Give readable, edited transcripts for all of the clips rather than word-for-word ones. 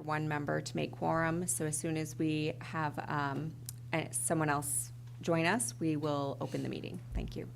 one member to make quorum. So as soon as we have someone else join us, we will open the meeting. Thank you.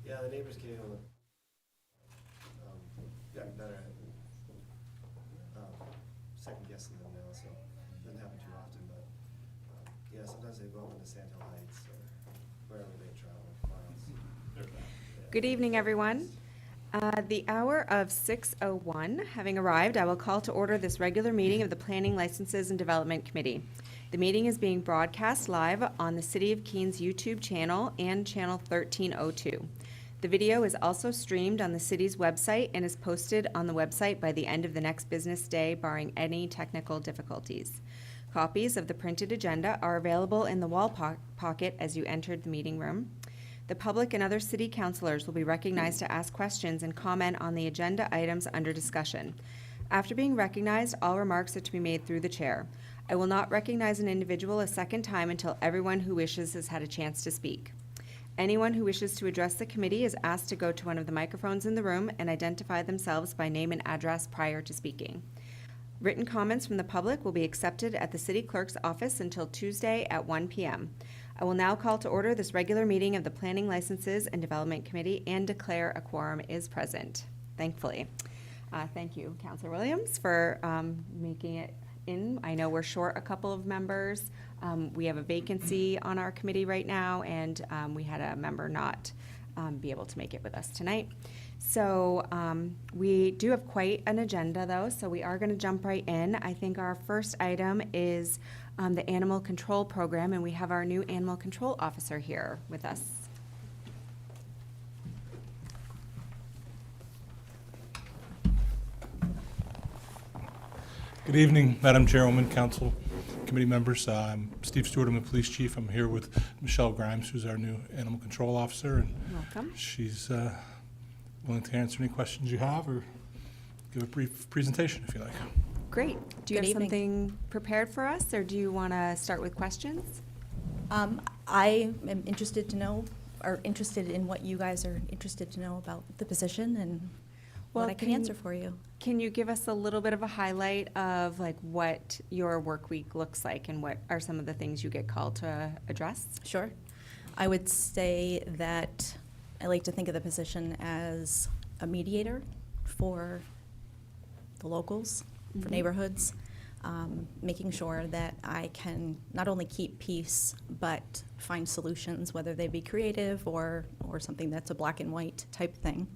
Yeah, the neighbors came on the, gotten better at second guessing them now, so it doesn't happen too often, but yeah, sometimes they go up into Sand Hill Heights or wherever they travel, miles. Yeah. Good evening, everyone. The hour of 6:01 having arrived, I will call to order this regular meeting of the Planning, Licenses, and Development Committee. The meeting is being broadcast live on the City of Keene YouTube channel and channel 1302. The video is also streamed on the city's website and is posted on the website by the end of the next business day, barring any technical difficulties. Copies of the printed agenda are available in the wall pocket as you entered the meeting room. The public and other city councilors will be recognized to ask questions and comment on the agenda items under discussion. After being recognized, all remarks are to be made through the chair. I will not recognize an individual a second time until everyone who wishes has had a chance to speak. Anyone who wishes to address the committee is asked to go to one of the microphones in the room and identify themselves by name and address prior to speaking. Written comments from the public will be accepted at the city clerk's office until Tuesday at 1 p.m. I will now call to order this regular meeting of the Planning, Licenses, and Development Committee and declare a quorum is present, thankfully. Thank you, Councilor Williams, for making it in. I know we're short a couple of members. We have a vacancy on our committee right now, and we had a member not be able to make it with us tonight. So we do have quite an agenda, though, so we are going to jump right in. I think our first item is the animal control program, and we have our new animal control officer here with us. Good evening, Madam Chairwoman, Council, Committee members. I'm Steve Stewart, I'm the police chief. I'm here with Michelle Grimes, who's our new animal control officer. And welcome. She's willing to answer any questions you have or give a brief presentation if you like. Great. Do you Good have evening. something prepared for us, or do you want to start with questions? I am interested to know, or interested in what you guys are interested to know about the position and what I can answer for you. Can you give us a little bit of a highlight of like what your work week looks like and what are some of the things you get called to address? Sure. I would say that I like to think of the position as a mediator for the locals, for neighborhoods, making sure that I can not only keep peace, but find solutions, whether they be creative or something that's a black and white type thing.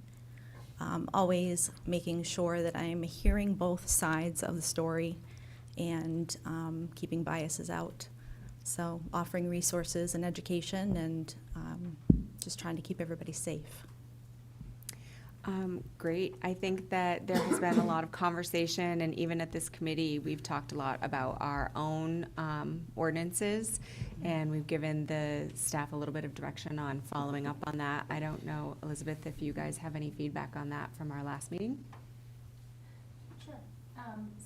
Always making sure that I am hearing both sides of the story and keeping biases out. So offering resources and education and just trying to keep everybody safe. Great. I think that there has been a lot of conversation, and even at this committee, we've talked a lot about our own ordinances, and we've given the staff a little bit of direction on following up on that. I don't know, Elizabeth, if you guys have any feedback on that from our last meeting? Sure.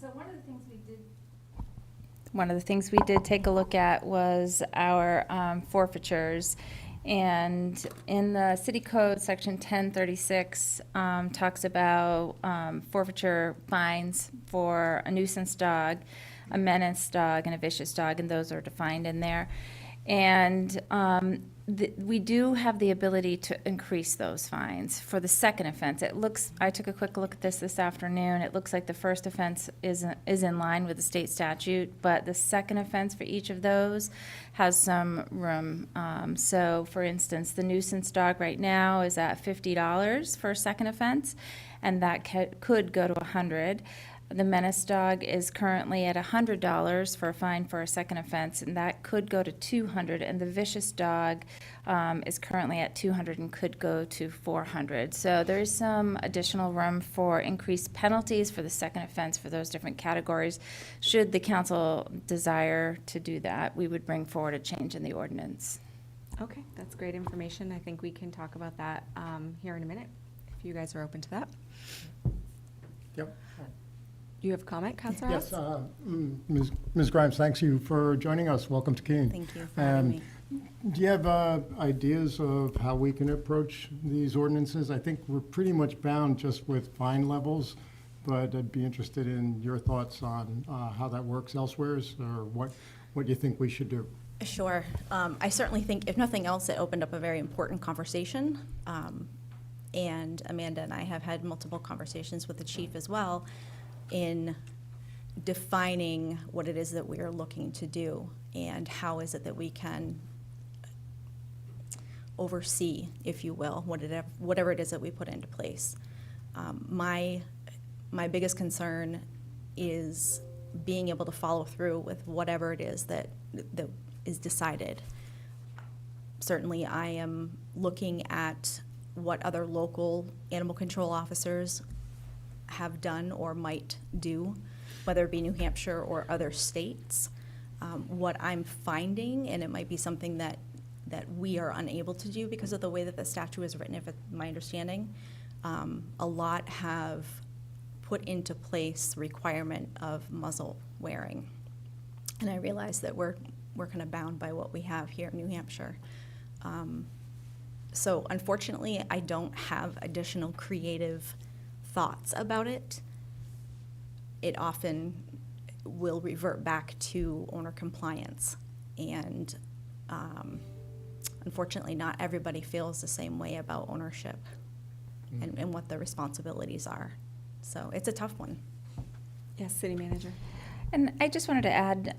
So one of the things we did take a look at was our forfeitures. And in the city code, section 1036 talks about forfeiture fines for a nuisance dog, a menace dog, and a vicious dog, and those are defined in there. And we do have the ability to increase those fines for the second offense. I took a quick look at this afternoon. It looks like the first offense is in line with the state statute, but the second offense for each of those has some room. So, for instance, the nuisance dog right now is at $50 for a second offense, and that could go to $100. The menace dog is currently at $100 for a fine for a second offense, and that could go to $200. And the vicious dog is currently at $200 and could go to $400. So there is some additional room for increased penalties for the second offense for those different categories. Should the council desire to do that, we would bring forward a change in the ordinance. Okay, that's great information. I think we can talk about that here in a minute, if you guys are open to that. Yep. You have a comment, Councilor House? Yes, Ms. Grimes, thanks you for joining us. Welcome to Keene. Thank you for having me. Do you have ideas of how we can approach these ordinances? I think we're pretty much bound just with fine levels, but I'd be interested in your thoughts on how that works elsewhere, or what you think we should do. Sure. I certainly think, if nothing else, it opened up a very important conversation. And Amanda and I have had multiple conversations with the chief as well in defining what it is that we are looking to do and how is it that we can oversee, if you will, whatever it is that we put into place. My biggest concern is being able to follow through with whatever it is that is decided. Certainly, I am looking at what other local animal control officers have done or might do, whether it be New Hampshire or other states. What I'm finding, and it might be something that we are unable to do because of the way that the statute is written, if it's my understanding, a lot have put into place the requirement of muzzle wearing. And I realize that we're kind of bound by what we have here in New Hampshire. So unfortunately, I don't have additional creative thoughts about it. It often will revert back to owner compliance. And unfortunately, not everybody feels the same way about ownership and what the responsibilities are. So it's a tough one. Yes, City Manager. And I just wanted to add,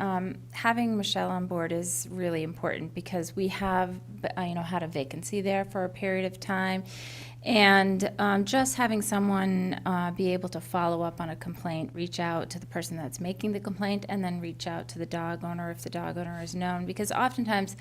having Michelle on board is really important because we have, had a vacancy there for a period of time. And just having someone be able to follow up on a complaint, reach out to the person that's making the complaint, and then reach out to the dog owner if the dog owner is known. Because oftentimes,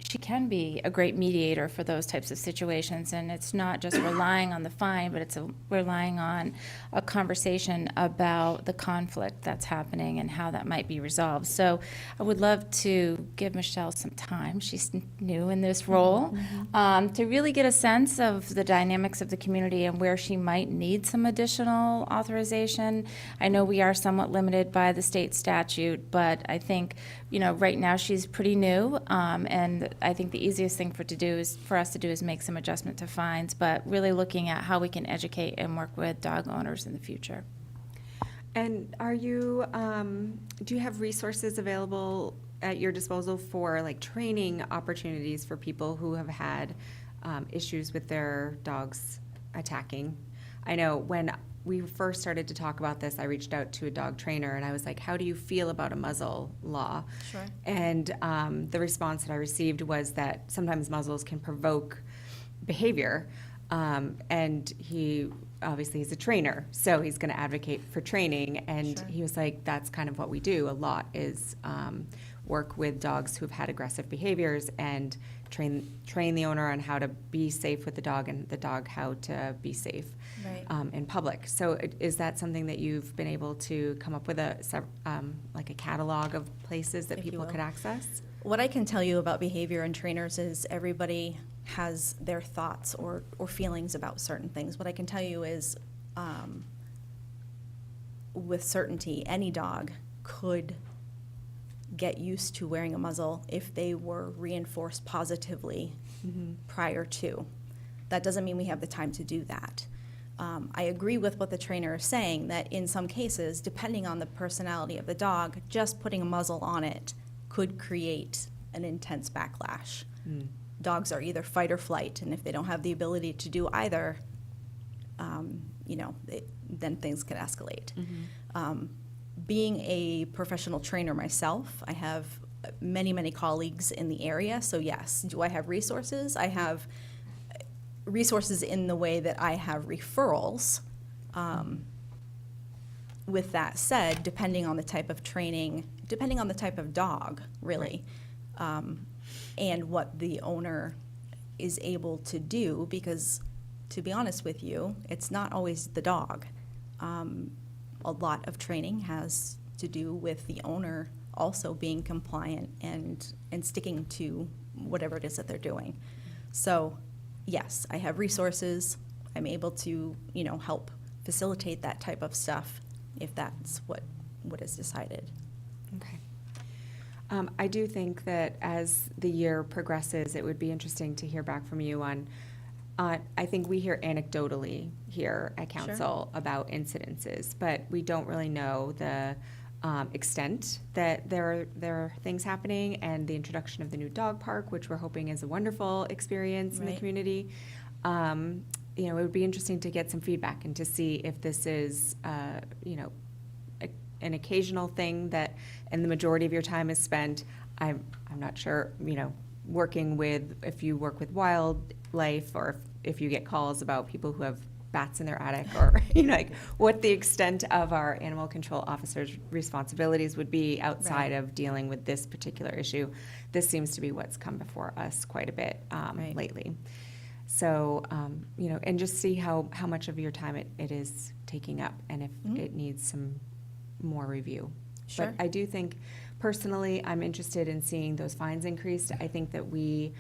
she can be a great mediator for those types of situations, and it's not just relying on the fine, but it's relying on a conversation about the conflict that's happening and how that might be resolved. So I would love to give Michelle some time, she's new in this role, to really get a sense of the dynamics of the community and where she might need some additional authorization. I know we are somewhat limited by the state statute, but I think, right now she's pretty new, and I think the easiest thing for us to do is make some adjustment to fines, but really looking at how we can educate and work with dog owners in the future. And are you, do you have resources available at your disposal for training opportunities for people who have had issues with their dogs attacking? I know when we first started to talk about this, I reached out to a dog trainer and I was like, how do you feel about a muzzle law? Sure. And the response that I received was that sometimes muzzles can provoke behavior. And he obviously is a trainer, so he's going to advocate for training. And Sure. he was like, that's kind of what we do a lot is work with dogs who've had aggressive behaviors and train the owner on how to be safe with the dog and the dog how to be safe Right. in public. So is that something that you've been able to come up with a catalog of places that If you people will. could access? What I can tell you about behavior and trainers is everybody has their thoughts or feelings about certain things. What I can tell you is, with certainty, any dog could get used to wearing a muzzle if they were reinforced positively prior to. That doesn't mean we have the time to do that. I agree with what the trainer is saying, that in some cases, depending on the personality of the dog, just putting a muzzle on it could create an intense backlash. Mm. Dogs are either fight or flight, and if they don't have the ability to do either, then things can escalate. Being a professional trainer myself, I have many, many colleagues in the area, so yes. Do I have resources? I have resources in the way that I have referrals. With that said, depending on the type of training, depending on the type of dog, really, and what the owner is able to do, because to be honest with you, it's not always the dog. A lot of training has to do with the owner also being compliant and sticking to whatever it is that they're doing. So, yes, I have resources. I'm able to, help facilitate that type of stuff if that's what is decided. Okay. I do think that as the year progresses, it would be interesting to hear back from you on, I think we hear anecdotally here at council about incidences, but we don't really know the extent that there are things happening, and the introduction of the new dog park, which we're hoping is a wonderful experience in the Right. community. It would be interesting to get some feedback and to see if this is, an occasional thing that, and the majority of your time is spent. I'm not sure, working with, if you work with wildlife, or if you get calls about people who have bats in their attic, or, what the extent of our animal control officers' responsibilities would be outside Right. of dealing with this particular issue. This seems to be what's come before us quite a bit Right. lately. So, and just see how much of your time it is taking up, and if Mhm. it needs some more review. Sure. But I do think, personally, I'm interested in seeing those fines increased. I think that we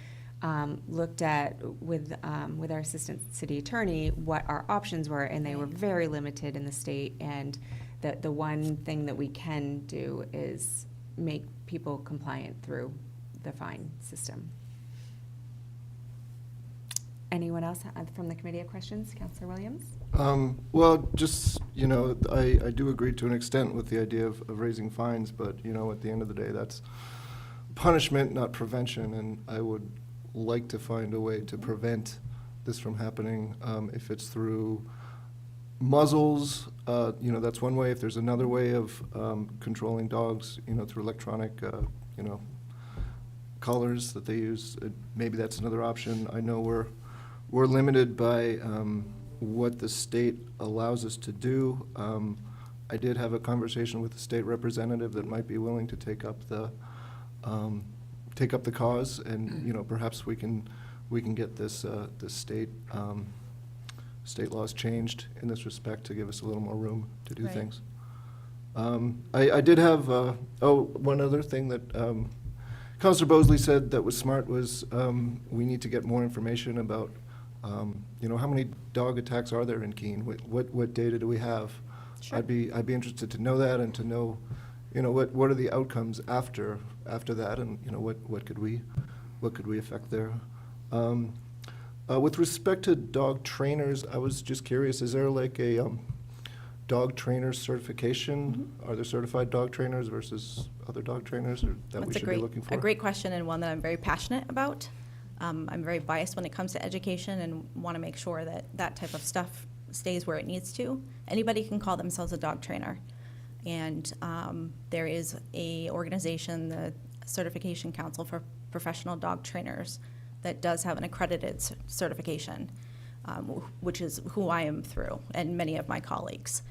looked at with our assistant city attorney what our options were, and they were Right. very limited in the state. And the one thing that we can do is make people compliant through the fine system. Anyone else from the committee have questions? Councilor Williams? Well, just, I do agree to an extent with the idea of raising fines, but, at the end of the day, that's punishment, not prevention, and I would like to find a way to prevent this from happening. If it's through muzzles, that's one way. If there's another way of controlling dogs, through electronic, collars that they use, maybe that's another option. I know we're limited by what the state allows us to do. I did have a conversation with the state representative that might be willing to take up the cause, and perhaps we can get this state laws changed in this respect to give us a little more room to do Right. things. I did have one other thing that Councilor Bosley said that was smart was we need to get more information about how many dog attacks are there in Keene? What data do we have? Sure. I'd be interested to know that, and to know, what are the outcomes after that, and what could we affect there? With respect to dog trainers, I was just curious, is there like a dog trainer certification? Are there certified dog trainers versus other dog trainers that we That's should be looking for? a great question, and one that I'm very passionate about. I'm very biased when it comes to education, and want to make sure that that type of stuff stays where it needs to. Anybody can call themselves a dog trainer. And there is a organization, the Certification Council for Professional Dog Trainers, that does have an accredited certification, which is who I am through, and many of my colleagues.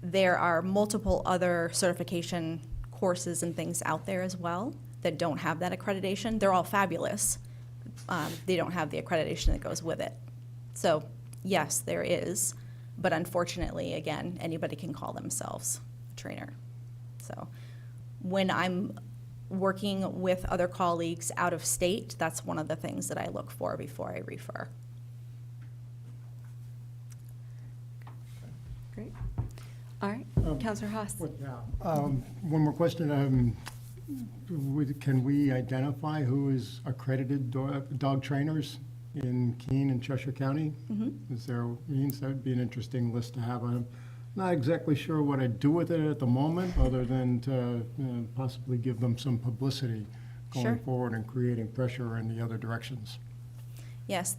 There are multiple other certification courses and things out there as well that don't have that accreditation. They're all fabulous. They don't have the accreditation that goes with it. So, yes, there is, but unfortunately, again, anybody can call themselves a trainer. So, when I'm working with other colleagues out of state, that's one of the things that I look for before I refer. Great. All right, Councilor Haas? One more question. Can we identify who is accredited dog trainers in Keene and Cheshire County? Is there means? That would be an interesting list to have. I'm not exactly sure what I'd do with it at the moment, other than to possibly give them some publicity. Sure. going forward and creating pressure in the other directions. Yes,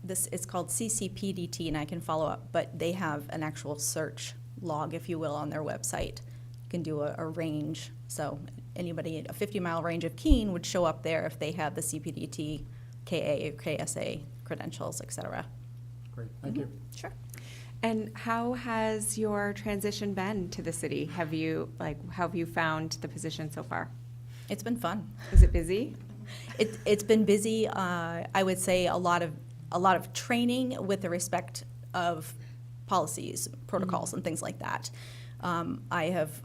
this is called CCPDT, and I can follow up, but they have an actual search log, if you will, on their website. You can do a range, so anybody, a 50-mile range of Keene would show up there if they have the CPDT, KA, or KSA credentials, et cetera. Great, thank you. Sure. And how has your transition been to the city? How have you found the position so far? It's been fun. Is it busy? It's been busy. I would say a lot of training with the respect of policies, protocols, and things like that. I have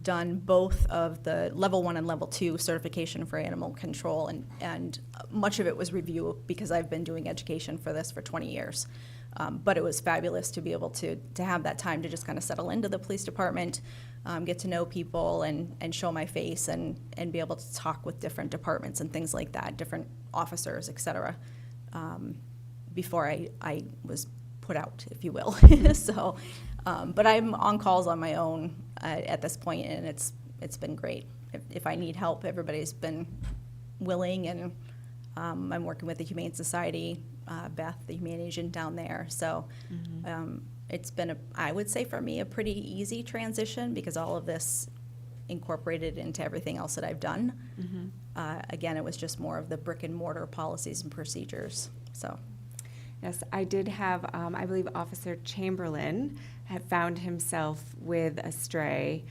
done both of the level 1 and level 2 certification for animal control, and much of it was review because I've been doing education for this for 20 years. But it was fabulous to be able to have that time to just kind of settle into the police department, get to know people and show my face and be able to talk with different departments and things like that, different officers, et cetera, before I was put out, if you will. So, but I'm on calls on my own at this point, and it's been great. If I need help, everybody's been willing, and I'm working with the Humane Society, Beth, the humane agent down there. So it's been, I would say for me, a pretty easy transition because all of this incorporated into everything else that I've done. Again, it was just more of the brick and mortar policies and procedures. So. Yes, I did have, I believe Officer Chamberlain had found himself with a stray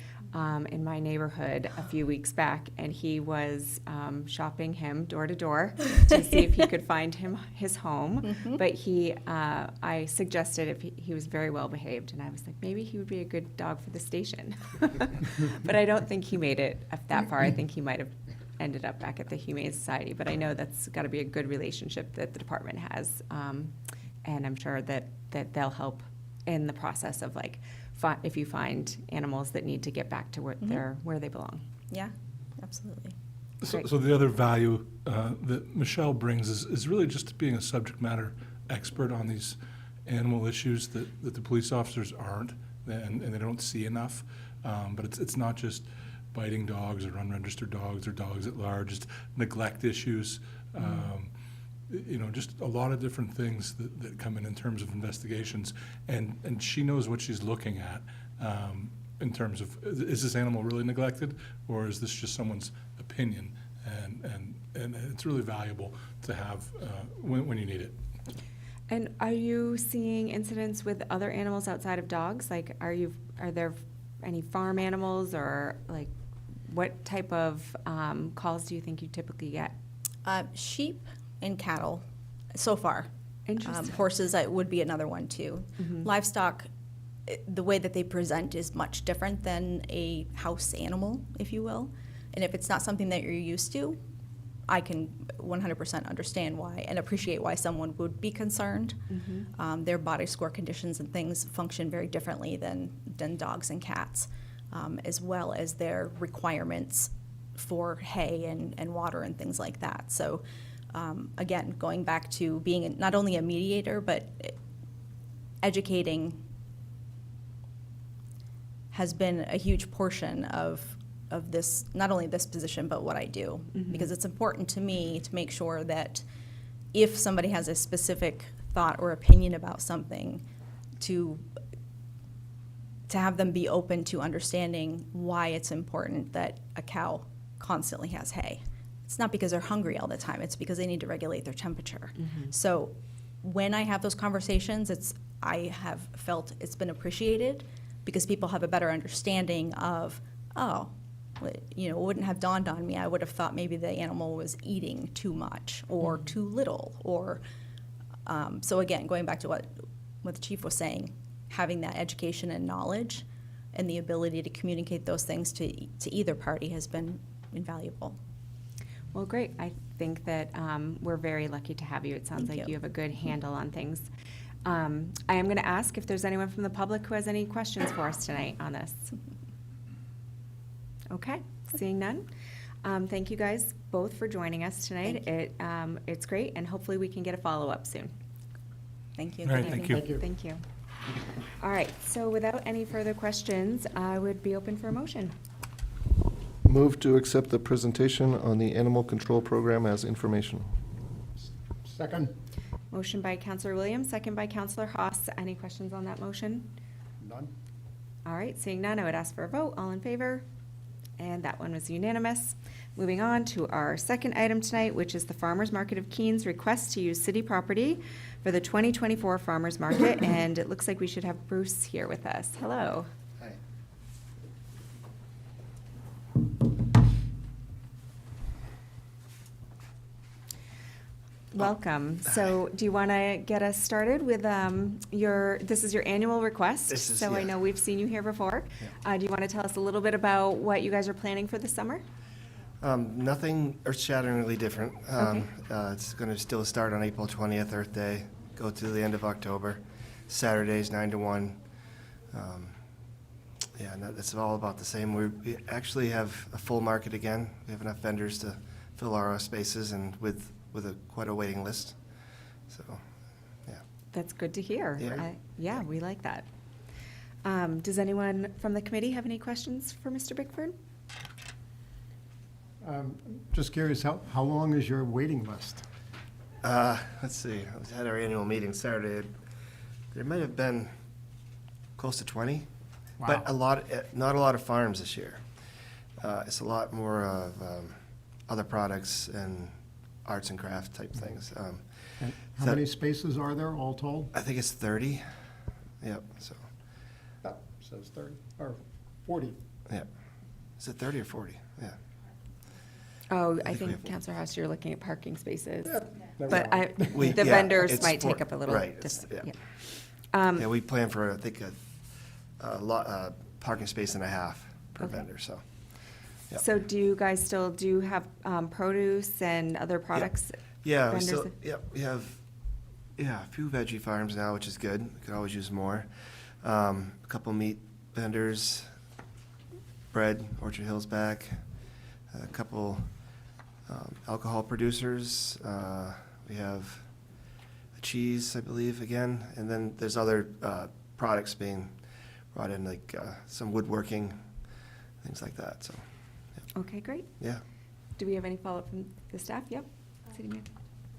in my neighborhood a few weeks back, and he was shopping him door to door to see if he could find him his home. But I suggested if he was very well behaved, and I was like, maybe he would be a good dog for the station. But I don't think he made it that far. I think he might have ended up back at the Humane Society, but I know that's got to be a good relationship that the department has, and I'm sure that they'll help in the process of if you find animals that need to get back to where they belong. Yeah, absolutely. So the other value that Michelle brings is really just being a subject matter expert on these animal issues that the police officers aren't, and they don't see enough. But it's not just biting dogs or unregistered dogs or dogs at large, just neglect issues, just a lot of different things that come in terms of investigations. And she knows what she's looking at in terms of, is this animal really neglected, or is this just someone's opinion? And it's really valuable to have when you need it. And are you seeing incidents with other animals outside of dogs? Are there any farm animals, or what type of calls do you think you typically get? Sheep and cattle, so far. Interesting. Horses would be another one too. Livestock, the way that they present is much different than a house animal, if you will. And if it's not something that you're used to, I can 100% understand why and appreciate why someone would be concerned. Their body score conditions and things function very differently than dogs and cats, as well as their requirements for hay and water and things like that. So again, going back to being not only a mediator, but educating has been a huge portion of this, not only this position, but what I do. Because it's important to me to make sure that if somebody has a specific thought or opinion about something, to have them be open to understanding why it's important that a cow constantly has hay. It's not because they're hungry all the time, it's because they need to regulate their temperature. So when I have those conversations, I have felt it's been appreciated because people have a better understanding of, it wouldn't have dawned on me. I would have thought maybe the animal was eating too much or too little, or so again, going back to what the chief was saying, having that education and knowledge and the ability to communicate those things to either party has been invaluable. Well, great. I think that we're very lucky to have you. It sounds Thank like you. you have a good handle on things. I am going to ask if there's anyone from the public who has any questions for us tonight on this. Okay, seeing none. Thank you guys both for joining us tonight. It's great, and hopefully we can get a follow-up soon. Thank you. All right, Good thank evening. you. Thank you. All right, so without any further questions, I would be open for a motion. Move to accept the presentation on the animal control program as informational. Second? Motion by Counselor Williams, second by Counselor Haas. Any questions on that motion? None? All right, seeing none, I would ask for a vote. All in favor? And that one was unanimous. Moving on to our second item tonight, which is the Farmers Market of Keens request to use city property for the 2024 Farmers Market. And it looks like we should have Bruce here with us. Hello. Hi. Welcome. So do you want to get us started with this is your annual request? This is- So I yeah. know we've seen you here before. Do you want to tell us a little bit about what you guys are planning for the summer? Nothing earth-shatteringly different. It's going to still start on April 20th, Earth Day, go to the end of October. Saturdays, 9 to 1. Yeah, and that's all about the same. We actually have a full market again. We have enough vendors to fill our spaces, and with quite a waiting list. So, yeah. That's good to hear. Yeah. Yeah, we like that. Does anyone from the committee have any questions for Mr. Bickford? Just curious, how long is your waiting list? Let's see. We had our annual meeting Saturday. There might have been close to 20, but not a lot of farms this year. It's a lot more of other products and arts and craft type things. And how that- many spaces are there all told? I think it's 30. Yep. So, Oh, says 30, or 40. yeah. Is it 30 or 40? Yeah. Oh, I think we think, have- Counselor House, you're looking at parking spaces. Never But mind. the vendors it's might take for- up a little right, it's- different. yeah. Yeah. Yeah, we plan for, I think, a parking space and a half per Okay. vendor, so. Yep. So do you guys still do have produce and other products? Yeah, we vendors still, that- yeah, we have, a few veggie farms now, which is good. We could always use more. A couple meat vendors, bread, Orchard Hills back, a couple alcohol producers. We have a cheese, I believe, again, and then there's other products being brought in, like some woodworking, things like that, so, Okay, great. yeah. Do we have any follow-up from the staff? Yep. City Manager.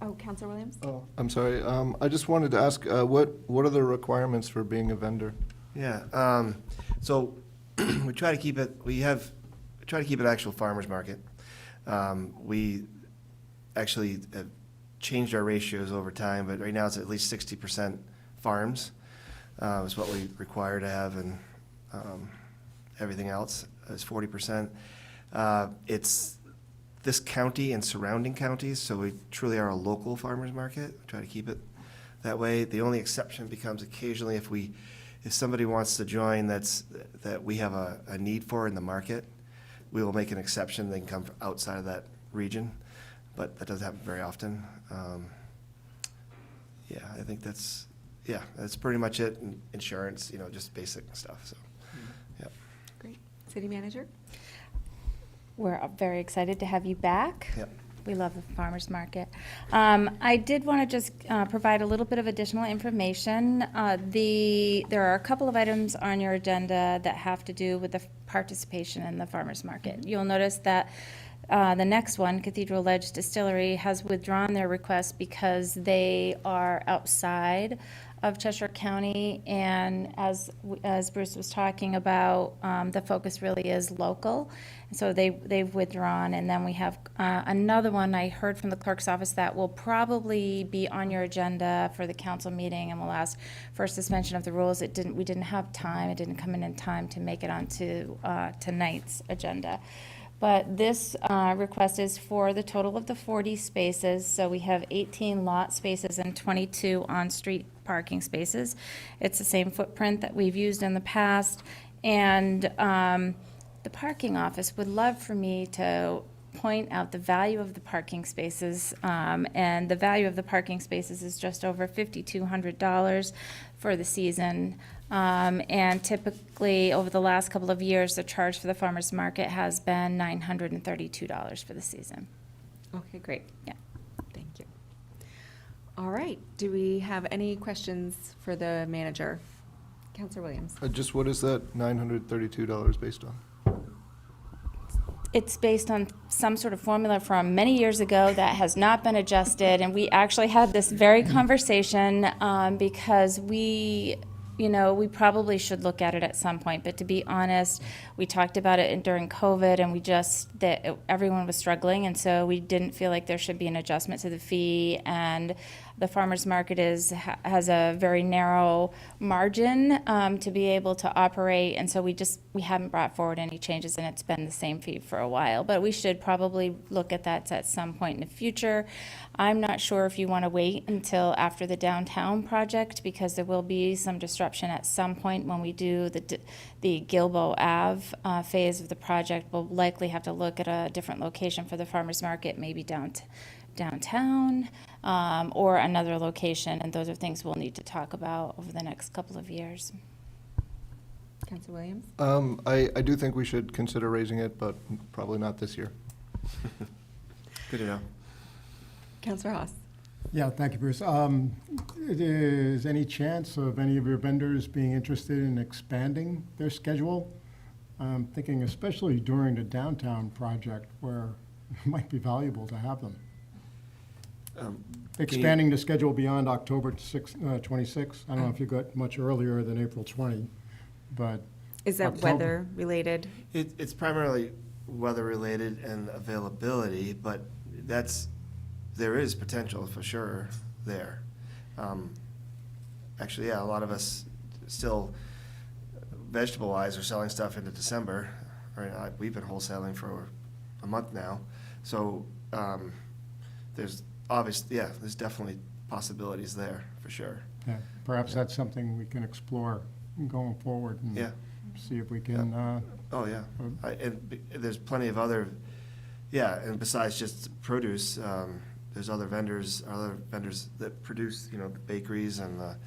Oh, Counselor Williams? Oh, I'm sorry. I just wanted to ask, what are the requirements for being a vendor? Yeah, so we try to keep it, try to keep it actual farmer's market. We actually have changed our ratios over time, but right now it's at least 60% farms, is what we require to have, and everything else is 40%. It's this county and surrounding counties, so we truly are a local farmer's market. We try to keep it that way. The only exception becomes occasionally if somebody wants to join that we have a need for in the market, we will make an exception. They can come from outside of that region, but that doesn't happen very often. Yeah, I think that's pretty much it. And insurance, just basic stuff, so, yeah. Great. City Manager? We're very excited to have you back. Yep. We love the farmer's market. I did want to just provide a little bit of additional information. There are a couple of items on your agenda that have to do with the participation in the farmer's market. You'll notice that the next one, Cathedral Ledge Distillery, has withdrawn their request because they are outside of Cheshire County, and as Bruce was talking about, the focus really is local. So they've withdrawn, and then we have another one I heard from the clerk's office that will probably be on your agenda for the council meeting, and we'll ask for suspension of the rules. We didn't have time. It didn't come in time to make it onto tonight's agenda. But this request is for the total of the 40 spaces. So we have 18 lot spaces and 22 on-street parking spaces. It's the same footprint that we've used in the past. And the parking office would love for me to point out the value of the parking spaces. And the value of the parking spaces is just over $5,200 for the season. And typically, over the last couple of years, the charge for the farmer's market has been $932 for the season. Okay, great. Yeah. Thank you. All right. Do we have any questions for the manager? Counselor Williams? Just what is that $932 based on? it's based on some sort of formula from many years ago that has not been adjusted. And we actually had this very conversation because we probably should look at it at some point. But to be honest, we talked about it during COVID, and everyone was struggling, and so we didn't feel like there should be an adjustment to the fee. And the farmers market has a very narrow margin to be able to operate, and so we haven't brought forward any changes, and it's been the same fee for a while. But we should probably look at that at some point in the future. I'm not sure if you want to wait until after the downtown project, because there will be some disruption at some point when we do the Gilboa Ave phase of the project. We'll likely have to look at a different location for the farmers market, maybe downtown or another location, and those are things we'll need to talk about over the next couple of years. Councilor Williams? I do think we should consider raising it, but probably not this year. Good to know. Councilor Haas? Yeah, thank you, Bruce. Is any chance of any of your vendors being interested in expanding their schedule? I'm thinking especially during the downtown project where it might be valuable to have them. Expanding the schedule beyond October 26th. I don't know if you got much earlier than April 20, but Is that October. weather related? It's primarily weather-related and availability, but there is potential for sure there. Actually, yeah, a lot of us still, vegetable-wise, are selling stuff into December. Right, we've been wholesaling for a month now, so there's there's definitely possibilities there for sure. yeah, perhaps that's something we can explore going forward and Yeah. see if we can. Oh, yeah. There's plenty of other, and besides just produce, there's other vendors that produce, the bakeries and the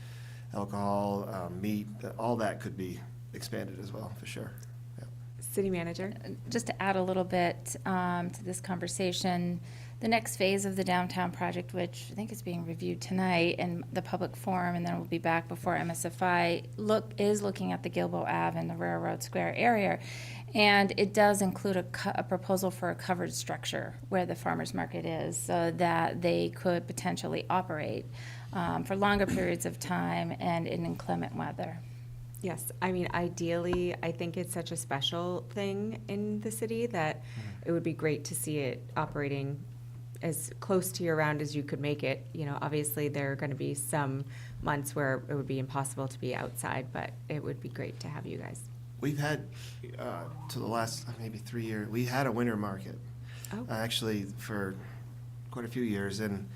alcohol, meat, all that could be expanded as well, for sure. Yeah. City Manager? Just to add a little bit to this conversation, the next phase of the downtown project, which I think is being reviewed tonight in the public forum, and then we'll be back before MSFI, is looking at the Gilboa Ave and the Railroad Square area. And it does include a proposal for a covered structure where the farmers market is, so that they could potentially operate for longer periods of time and in inclement weather. Yes, I mean, ideally, I think it's such a special thing in the city that it would be great to see it operating as close to year-round as you could make it. Obviously, there are going to be some months where it would be impossible to be outside, but it would be great to have you guys. We've had, to the last maybe 3 years, we had a winter market, actually, for quite a few years, and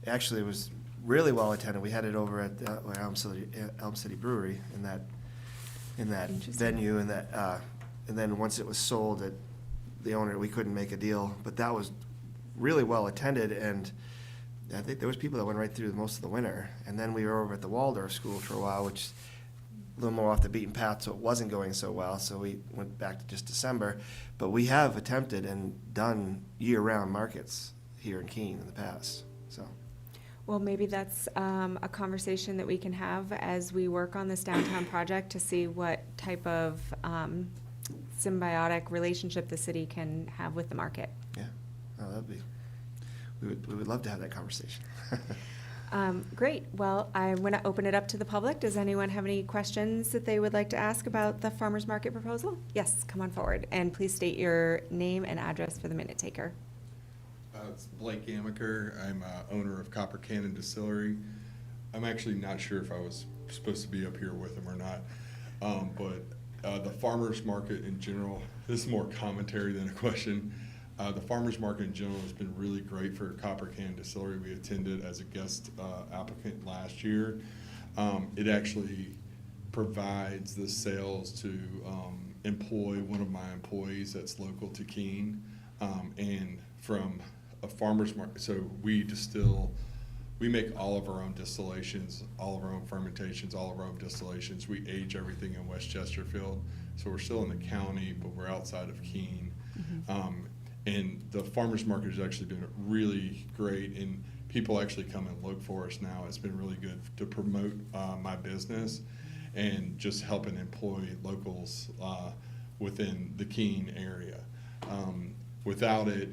actually it was really well attended. We had it over at Elm City Brewery in that venue, and then once it was sold, the owner, we couldn't make a deal, but that was really well attended, and I think there was people that went right through most of the winter. And then we were over at the Waldorf School for a while, which is a little more off the beaten path, so it wasn't going so well, so we went back to just December. But we have attempted and done year-round markets here in Keene in the past, so. Well, maybe that's a conversation that we can have as we work on this downtown project to see what type of symbiotic relationship the city can have with the market. Yeah, we would love to have that conversation. Great. Well, I'm going to open it up to the public. Does anyone have any questions that they would like to ask about the farmers market proposal? Yes, come on forward, and please state your name and address for the minute taker. It's Blake Amaker. I'm owner of Copper Cannon Distillery. I'm actually not sure if I was supposed to be up here with them or not, but the farmers market in general, this is more commentary than a question. The farmers market in general has been really great for Copper Cannon Distillery. We attended as a guest applicant last year. It actually provides the sales to employ one of my employees that's local to Keene, and from a farmer's market. So we make all of our own distillations, all of our own fermentations, all of our own distillations. We age everything in West Chesterfield. So we're still in the county, but we're outside of Keene. Mm-hmm. And the farmers market has actually been really great, and people actually come and look for us now. It's been really good to promote my business and just helping employ locals within the Keene area. without it,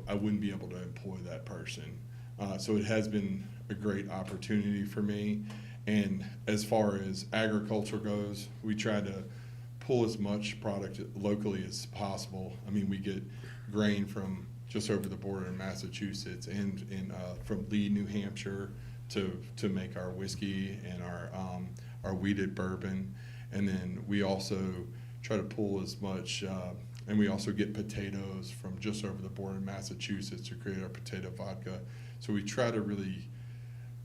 I wouldn't be able to employ that person. So it has been a great opportunity for me. And as far as agriculture goes, we try to pull as much product locally as possible. I mean, we get grain from just over the border in Massachusetts and from Lee, New Hampshire to make our whiskey and our wheated bourbon. And then we also try to pull as much, and we also get potatoes from just over the border in Massachusetts to create our potato vodka. So we try to really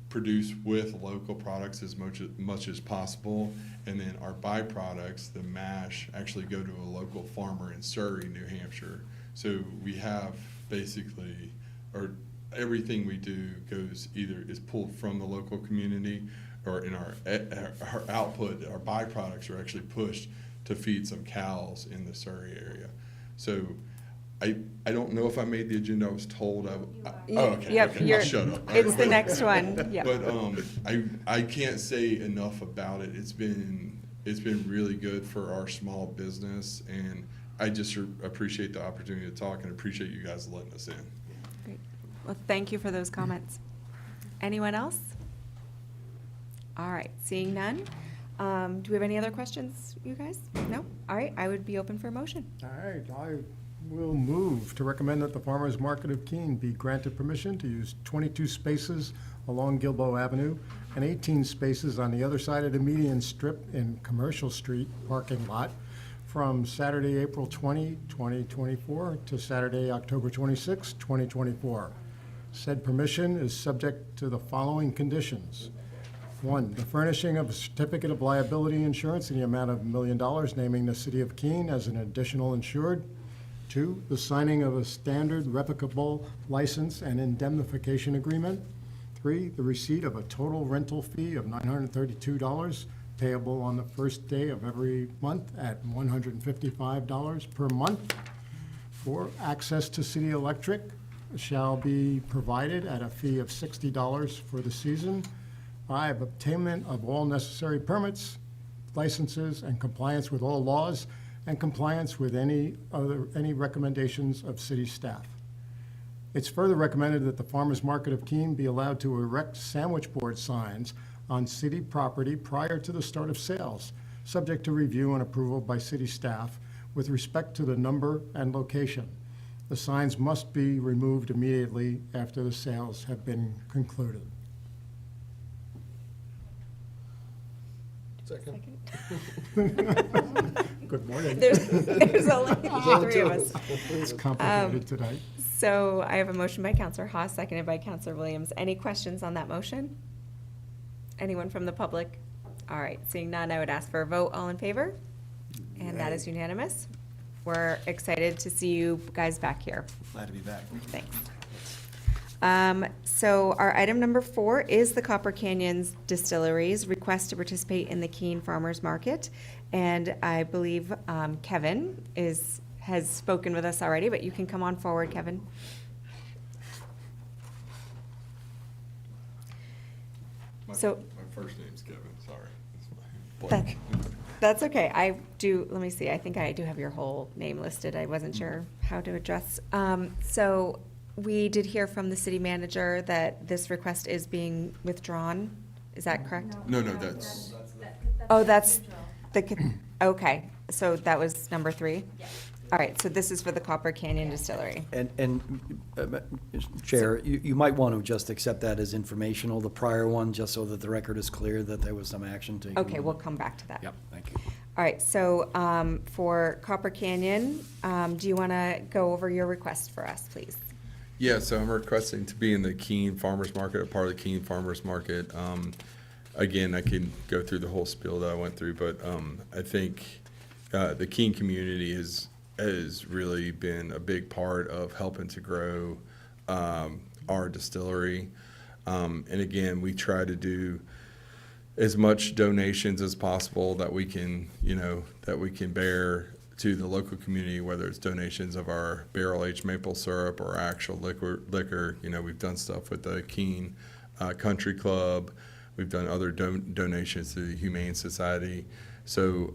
produce with local products as much as possible, and then our byproducts, the mash, actually go to a local farmer in Surrey, New Hampshire. So we have basically, or everything we do is pulled from the local community, or in our output, our byproducts are actually pushed to feed some cows in the Surrey area. So I don't know if I made the agenda. I was told okay. Yep, Okay, I'll shut up. It's the next one, yeah. But I can't say enough about it. It's been really good for our small business, and I just appreciate the opportunity to talk and appreciate you guys letting us in. Great. Well, thank you for those comments. Anyone else? All right, seeing none. Do we have any other questions, you guys? No? All right, I would be open for a motion. All right, I will move to recommend that the Farmers Market of Keene be granted permission to use 22 spaces along Gilboa Avenue and 18 spaces on the other side of the median strip in Commercial Street parking lot from Saturday, April 20, 2024 to Saturday, October 26, 2024. Said permission is subject to the following conditions. 1, the furnishing of a certificate of liability insurance in the amount of $1 million, naming the city of Keene as an additional insured. 2, the signing of a standard replicable license and indemnification agreement. 3, the receipt of a total rental fee of $932 payable on the first day of every month at $155 per month. 4, access to city electric shall be provided at a fee of $60 for the season. 5, obtainment of all necessary permits, licenses, and compliance with all laws and compliance with any recommendations of city staff. It's further recommended that the Farmers Market of Keene be allowed to erect sandwich board signs on city property prior to the start of sales, subject to review and approval by city staff with respect to the number and location. The signs must be removed immediately after the sales have been concluded. Second. Good morning. There's only three of us. It's complicated tonight. So I have a motion by Counselor Haas, seconded by Counselor Williams. Any questions on that motion? Anyone from the public? All right, seeing none, I would ask for a vote. All in favor? And that is unanimous. We're excited to see you guys back here. Glad to be back. Thanks. So our item number 4 is the Copper Canyons Distillery's request to participate in the Keene Farmers Market. And I believe Kevin has spoken with us already, but you can come on forward, Kevin. My first name's Kevin, sorry. It's That- Blake. That's okay. Let me see, I think I do have your whole name listed. I wasn't sure how to address. So we did hear from the city manager that this request is being withdrawn. Is that correct? No, that's, Oh, that's okay. So that was number 3? All right, so this is for the Copper Canyon Distillery. And Chair, you might want to just accept that as informational, the prior one, just so that the record is clear that there was some action taken. Okay, we'll come back to that. Yep, thank you. All right, so for Copper Canyon, do you want to go over your request for us, please? yeah, so I'm requesting to be in the Keene Farmers Market, a part of the Keene Farmers Market. Again, I can go through the whole spiel that I went through, but I think the Keene community has really been a big part of helping to grow our distillery. And again, we try to do as much donations as possible that we can, bear to the local community, whether it's donations of our barrel-aged maple syrup or actual liquor. We've done stuff with the Keene Country Club. We've done other donations to the Humane Society. So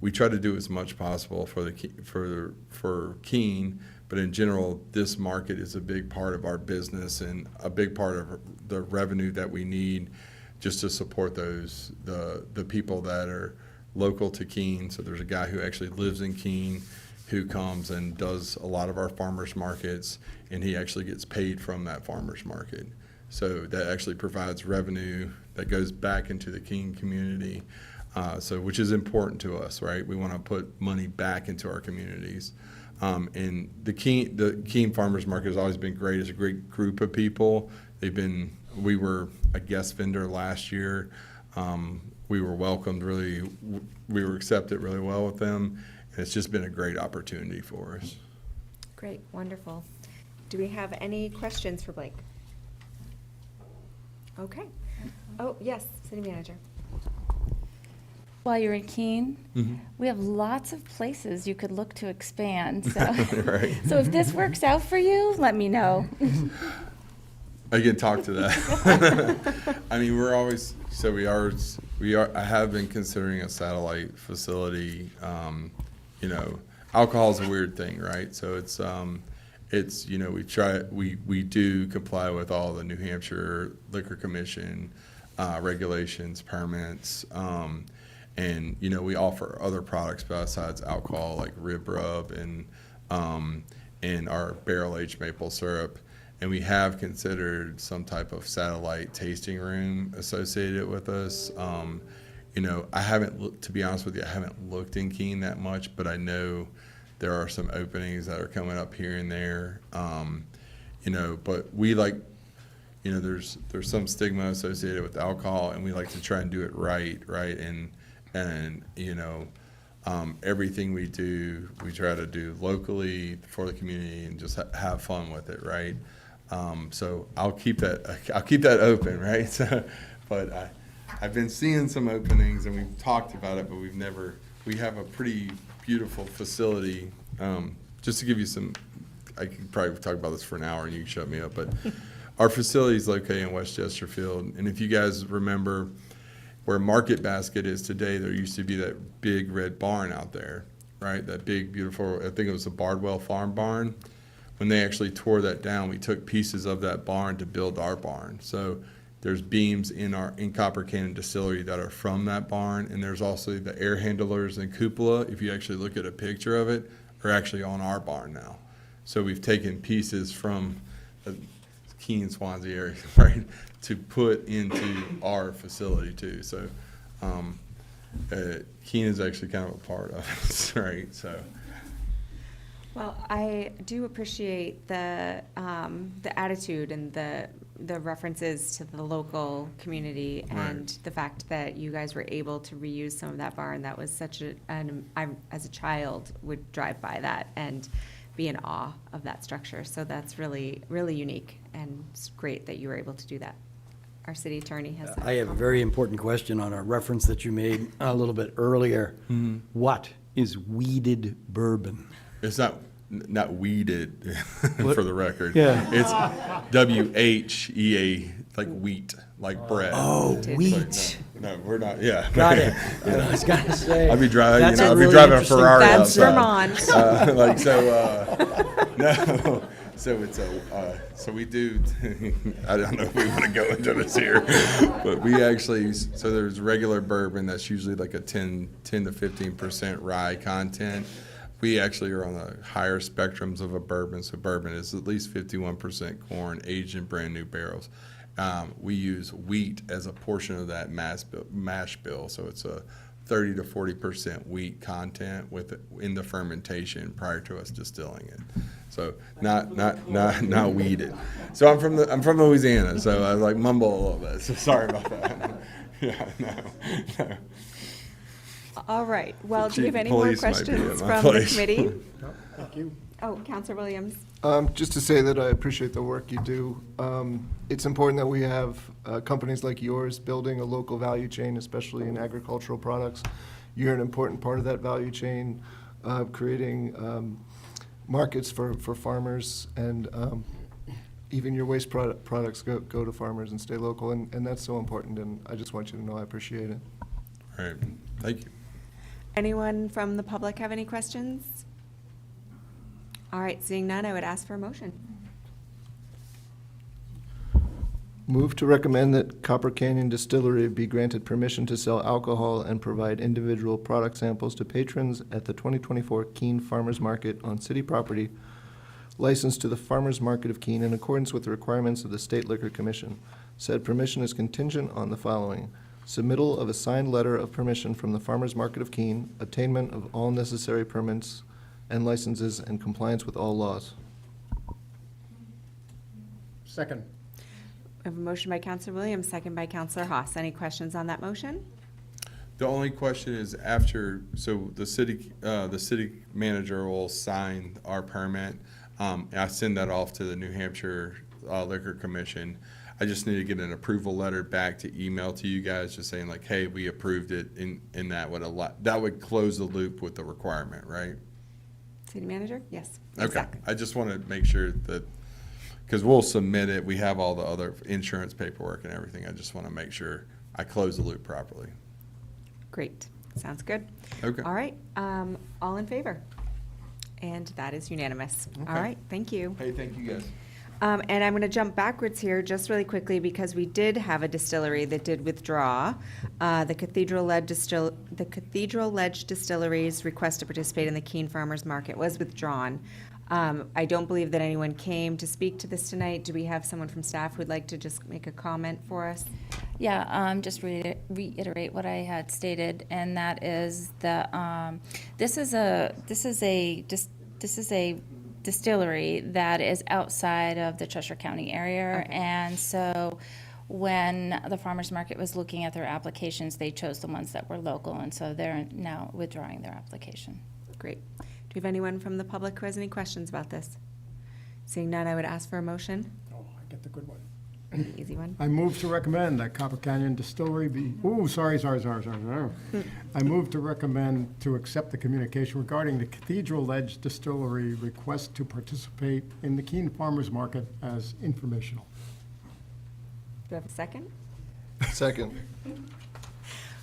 we try to do as much possible for Keene, But in general, this market is a big part of our business and a big part of the revenue that we need just to support the people that are local to Keene. So there's a guy who actually lives in Keene who comes and does a lot of our farmers markets, and he actually gets paid from that farmers market. So that actually provides revenue that goes back into the Keene community, which is important to us, right? We want to put money back into our communities. And the Keene Farmers Market has always been great. It's a great group of people. We were a guest vendor last year. We were welcomed really, we were accepted really well with them. And it's just been a great opportunity for us. Great, wonderful. Do we have any questions for Blake? Okay. Oh, yes, city manager. While you're in Keene, Mhm. we have lots of places you could look to expand, so. Right. So if this works out for you, let me know. I can talk to that. I mean, I have been considering a satellite facility. Alcohol's a weird thing, right? So we do comply with all the New Hampshire Liquor Commission regulations, permits, and we offer other products besides alcohol, like rib rub and our barrel-aged maple syrup. And we have considered some type of satellite tasting room associated with us. I haven't looked, to be honest with you, I haven't looked in Keene that much, but I know there are some openings that are coming up here and there. But we there's some stigma associated with alcohol, and we like to try and do it right? And everything we do, we try to do locally for the community and just have fun with it, right? So I'll keep that open, right? So, but I've been seeing some openings, and we've talked about it, but we have a pretty beautiful facility. Just to give you I could probably talk about this for an hour and you can shut me up, but our facility is located in West Chesterfield. And if you guys remember where Market Basket is today, there used to be that big red barn out there, right? That big, beautiful, I think it was the Bardwell Farm Barn. When they actually tore that down, we took pieces of that barn to build our barn. So there's beams in Copper Canyon Distillery that are from that barn, and there's also the air handlers and cupola, if you actually look at a picture of it, are actually on our barn now. So we've taken pieces from the Keene, Swansea area, right, to put into our facility too. So Keene is actually kind of a part of it, right? So. Well, I do appreciate the attitude and the references to the local community and the fact that you guys were able to reuse some of that barn. That was such I, as a child, would drive by that and be in awe of that structure. So that's really, really unique, and it's great that you were able to do that. Our city attorney has. I have a very important question on a reference that you made a little bit earlier. Mm-hmm. What is weeded bourbon? It's not weeded, What? for the record. Yeah. It's WHEA, like wheat, like bread. Oh, Did- wheat. No, we're not, yeah. Got it. I was gonna say. I'd be driving, That's a I'd be really driving a interesting Ferrari That's outside. Vermont. No, so it's so we do, I don't know if we want to go into this here, but we actually, so there's regular bourbon that's usually like a 10 to 15% rye content. We actually are on the higher spectrums of a bourbon, so bourbon is at least 51% corn, aged in brand new barrels. We use wheat as a portion of that mash bill, so it's a 30 to 40% wheat content in the fermentation prior to us distilling it. So not weeded. So I'm from Louisiana, so I like mumble a little bit. So sorry about that. Yeah, no. All right. Well, The do you have chief any more police might be at questions my from the place. committee? No, thank you. Oh, Counselor Williams. Just to say that I appreciate the work you do. It's important that we have companies like yours building a local value chain, especially in agricultural products. You're an important part of that value chain, creating markets for farmers, and even your waste products go to farmers and stay local, and that's so important, and I just want you to know I appreciate it. All right, thank you. Anyone from the public have any questions? All right, seeing none, I would ask for a motion. Move to recommend that Copper Canyon Distillery be granted permission to sell alcohol and provide individual product samples to patrons at the 2024 Keene Farmers Market on city property, licensed to the Farmers Market of Keene in accordance with the requirements of the State Liquor Commission. Said permission is contingent on the following: submittal of a signed letter of permission from the Farmers Market of Keene, attainment of all necessary permits and licenses, and compliance with all laws. Second. We have a motion by Counselor Williams, second by Counselor Haas. Any questions on that motion? The only question is after, so the city manager will sign our permit. And I send that off to the New Hampshire Liquor Commission. I just need to get an approval letter back to email to you guys, just saying like, hey, we approved it, and that would close the loop with the requirement, right? City manager? Yes. Okay, Exactly. I just want to make sure that, because we'll submit it, we have all the other insurance paperwork and everything. I just want to make sure I close the loop properly. Great. Sounds good. Okay. All right, all in favor? And that is unanimous. All Okay. right, thank you. Hey, thank you guys. And I'm going to jump backwards here just really quickly because we did have a distillery that did withdraw. The Cathedral Ledge Distillery's request to participate in the Keene Farmers Market was withdrawn. I don't believe that anyone came to speak to this tonight. Do we have someone from staff who'd like to just make a comment for us? Yeah, just reiterate what I had stated, and that is the this is a distillery that is outside of the Cheshire County area, Okay. and so when the farmers market was looking at their applications, they chose the ones that were local, and so they're now withdrawing their application. Great. Do we have anyone from the public who has any questions about this? Seeing none, I would ask for a motion. Oh, I get the good one. Easy one. I move to recommend that Copper Canyon Distillery be, sorry. I move to recommend to accept the communication regarding the Cathedral Ledge Distillery request to participate in the Keene Farmers Market as informational. Do I have a second? Second.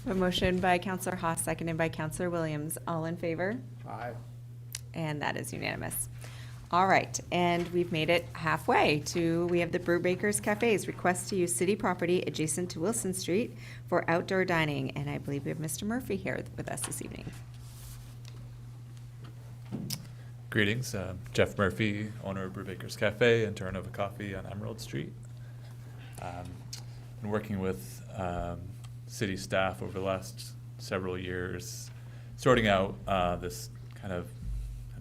A motion by Counselor Haas, seconded by Counselor Williams. All in favor? Aye. And that is unanimous. All right, and we've made it halfway to, we have the Brewbakers Cafes, request to use city property adjacent to Wilson Street for outdoor dining. And I believe we have Mr. Murphy here with us this evening. Greetings, Jeff Murphy, owner of Brewbakers Cafe and Terranova Coffee on Emerald Street. Been working with city staff over the last several years, sorting out this kind of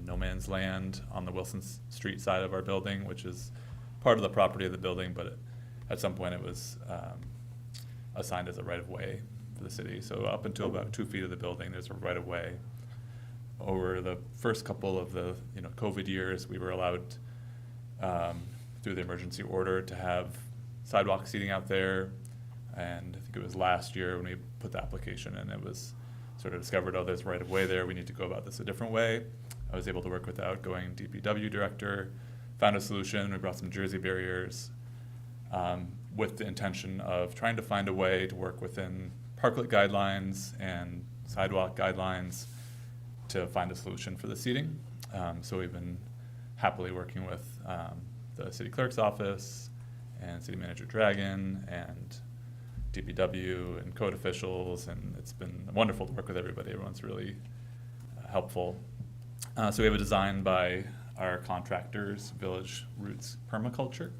no man's land on the Wilson Street side of our building, which is part of the property of the building, but at some point it was assigned as a right-of-way for the city. So up until about 2 feet of the building, there's a right-of-way. Over the first couple of the COVID years, we were allowed through the emergency order to have sidewalk seating out there. And I think it was last year when we put the application in, it was sort of discovered, oh, there's right of way there, we need to go about this a different way. I was able to work with the outgoing DPW director, found a solution, we brought some Jersey barriers with the intention of trying to find a way to work within parklet guidelines and sidewalk guidelines to find a solution for the seating. So we've been happily working with the city clerk's office and city manager Dragon and DPW and code officials, and it's been wonderful to work with everybody. Everyone's really helpful. So we have a design by our contractors, Village Roots Permaculture.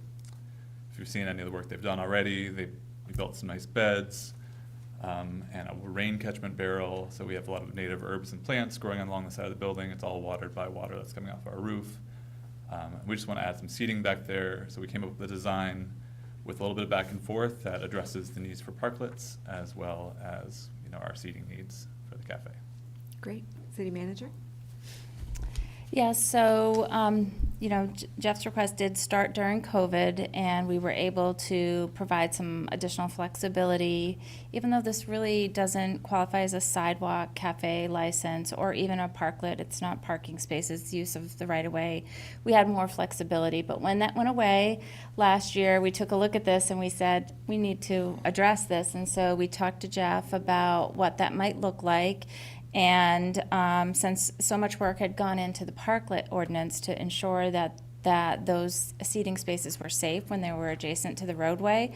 If you've seen any of the work they've done already, we built some nice beds and a rain catchment barrel. So we have a lot of native herbs and plants growing along the side of the building. It's all watered by water that's coming off our roof. We just want to add some seating back there. So we came up with a design with a little bit of back and forth that addresses the needs for parklets as well as our seating needs for the cafe. Great. City manager? Yeah, so, Jeff's request did start during COVID, and we were able to provide some additional flexibility, even though this really doesn't qualify as a sidewalk cafe license or even a parklet. It's not parking spaces, use of the right-of-way. We had more flexibility, but when that went away last year, we took a look at this and we said, we need to address this. And so we talked to Jeff about what that might look like. And since so much work had gone into the parklet ordinance to ensure that those seating spaces were safe when they were adjacent to the roadway,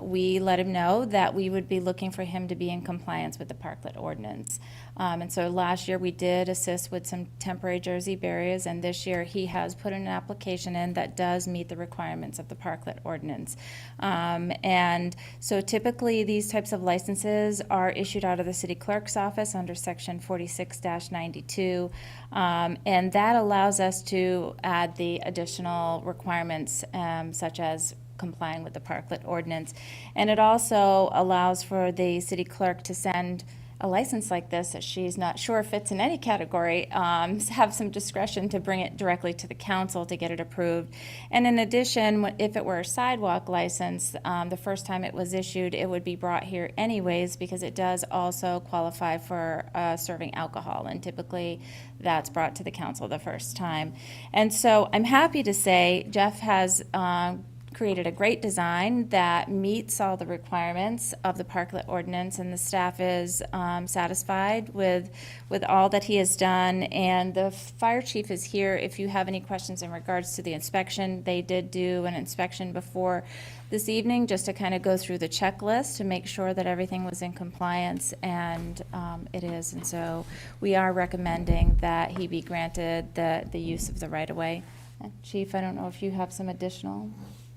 we let him know that we would be looking for him to be in compliance with the parklet ordinance. And so last year, we did assist with some temporary Jersey barriers, and this year, he has put an application in that does meet the requirements of the parklet ordinance. And so typically, these types of licenses are issued out of the city clerk's office under section 46-92, and that allows us to add the additional requirements, such as complying with the parklet ordinance. And it also allows for the city clerk to send a license like this that she's not sure fits in any category, have some discretion to bring it directly to the council to get it approved. And in addition, if it were a sidewalk license, the first time it was issued, it would be brought here anyways, because it does also qualify for serving alcohol, and typically that's brought to the council the first time. And so I'm happy to say Jeff has created a great design that meets all the requirements of the parklet ordinance, and the staff is satisfied with all that he has done. And the fire chief is here if you have any questions in regards to the inspection. They did do an inspection before this evening just to kind of go through the checklist to make sure that everything was in compliance, and it is. And so we are recommending that he be granted the use of the right-of-way. Chief, I don't know if you have some additional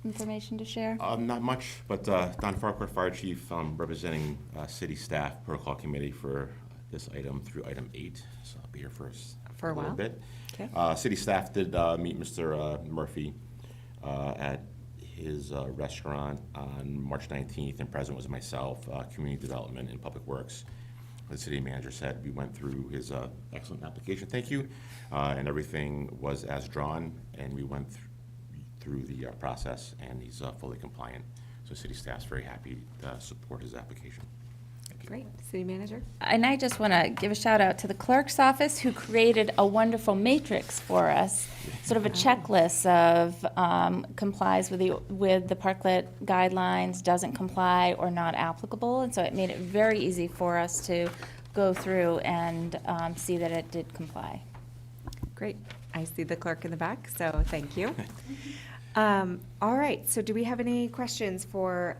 information to share? Not much, but Don Farquhar, Fire Chief, representing City Staff Protocol Committee for this item through item 8. So I'll be here for a little while. bit. Okay. City staff did meet Mr. Murphy at his restaurant on March 19th, and present was myself, Community Development and Public Works. The city manager said we went through his excellent application, thank you, and everything was as drawn, and we went through the process, and he's fully compliant. So city staff's very happy to support his application. Great. City manager? And I just want to give a shout out to the clerk's office, who created a wonderful matrix for us, sort of a checklist of complies with the parklet guidelines, doesn't comply, or not applicable. And so it made it very easy for us to go through and see that it did comply. Great. I see the clerk in the back, so thank you. All right, so do we have any questions for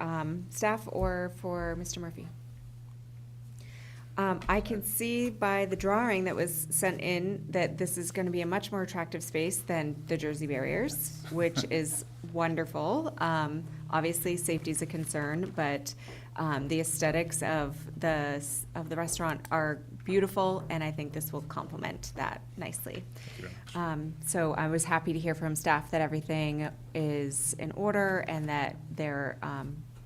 staff or for Mr. Murphy? I can see by the drawing that was sent in that this is going to be a much more attractive space than the Jersey barriers, which is wonderful. Obviously, safety is a concern, but the aesthetics of the restaurant are beautiful, and I think this will complement that nicely. Thank you very much. So I was happy to hear from staff that everything is in order and that they're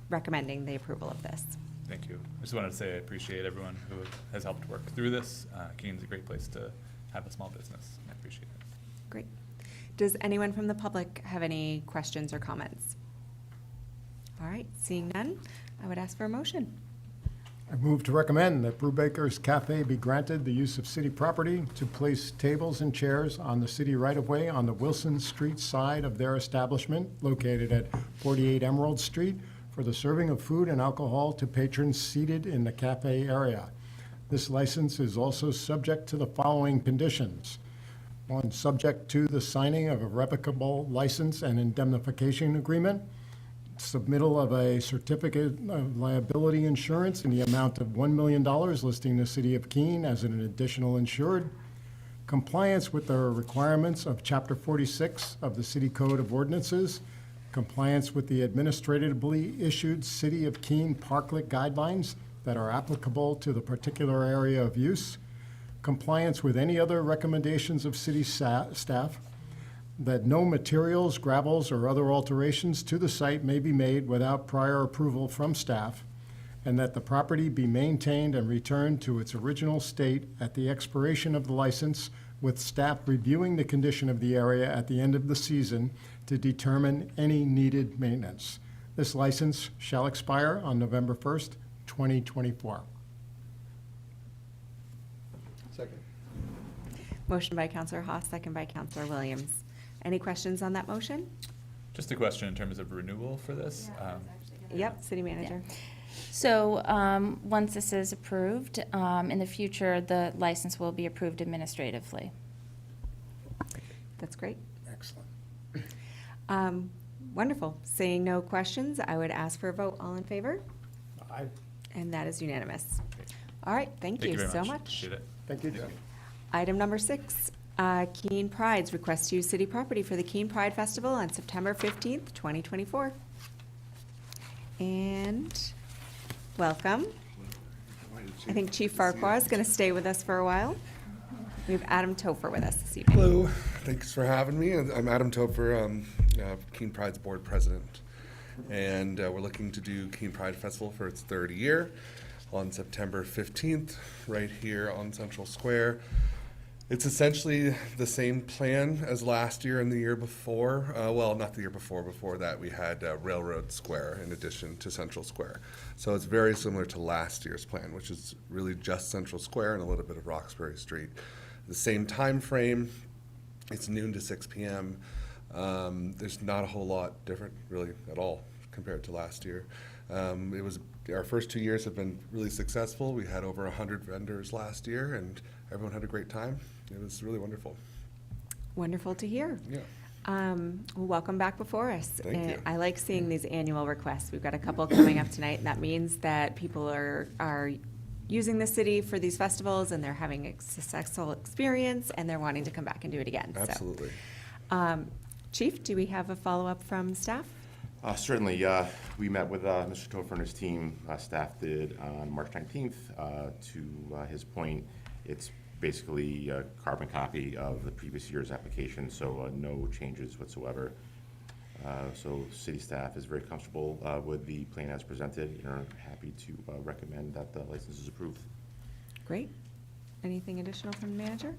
recommending the approval of this. Thank you. I just wanted to say I appreciate everyone who has helped work through this. Keene's a great place to have a small business. I appreciate it. Great. Does anyone from the public have any questions or comments? All right, seeing none, I would ask for a motion. I move to recommend that Brubaker's Cafe be granted the use of city property to place tables and chairs on the city right-of-way on the Wilson Street side of their establishment located at 48 Emerald Street for the serving of food and alcohol to patrons seated in the cafe area. This license is also subject to the following conditions. 1, subject to the signing of a revocable license and indemnification agreement, submittal of a certificate of liability insurance in the amount of $1 million listing the city of Keene as an additional insured, compliance with the requirements of Chapter 46 of the City Code of Ordinances, compliance with the administratively issued City of Keene parklet guidelines that are applicable to the particular area of use, compliance with any other recommendations of city staff, that no materials, gravels, or other alterations to the site may be made without prior approval from staff, and that the property be maintained and returned to its original state at the expiration of the license, with staff reviewing the condition of the area at the end of the season to determine any needed maintenance. This license shall expire on November 1st, 2024. Second. Motion by Counselor Haas, second by Counselor Williams. Any questions on that motion? Just a question in terms of renewal for this. Yep, city manager. So, once this is approved, in the future, the license will be approved administratively. That's great. Excellent. Wonderful. Seeing no questions, I would ask for a vote. All in favor? Aye. And that is unanimous. All right, thank you very so much. Appreciate it. Thank you. Item number 6, Keene Pride's request to use city property for the Keene Pride Festival on September 15th, 2024. And welcome. I think Chief Farquhar is going to stay with us for a while. We have Adam Topher with us this evening. Hello, thanks for having me. I'm Adam Topher, Keene Pride's board president. And we're looking to do Keene Pride Festival for its third year on September 15th, right here on Central Square. It's essentially the same plan as last year and the year before. Well, not the year before that we had Railroad Square in addition to Central Square. So it's very similar to last year's plan, which is really just Central Square and a little bit of Roxbury Street. The same time frame, it's noon to 6 p.m. There's not a whole lot different really at all compared to last year. Our first 2 years have been really successful. We had over 100 vendors last year and everyone had a great time. It was really wonderful. Wonderful to hear. Yeah. Well, welcome back before us. Thank you. I like seeing these annual requests. We've got a couple coming up tonight, and that means that people are using the city for these festivals, and they're having a successful experience, and they're wanting to come back and do it again. So, Absolutely. Chief, do we have a follow-up from staff? Certainly, we met with Mr. Topher and his team, staff did on March 19th. To his point, it's basically a carbon copy of the previous year's application, so no changes whatsoever. So city staff is very comfortable with the plan as presented and are happy to recommend that the license is approved. Great. Anything additional from the manager?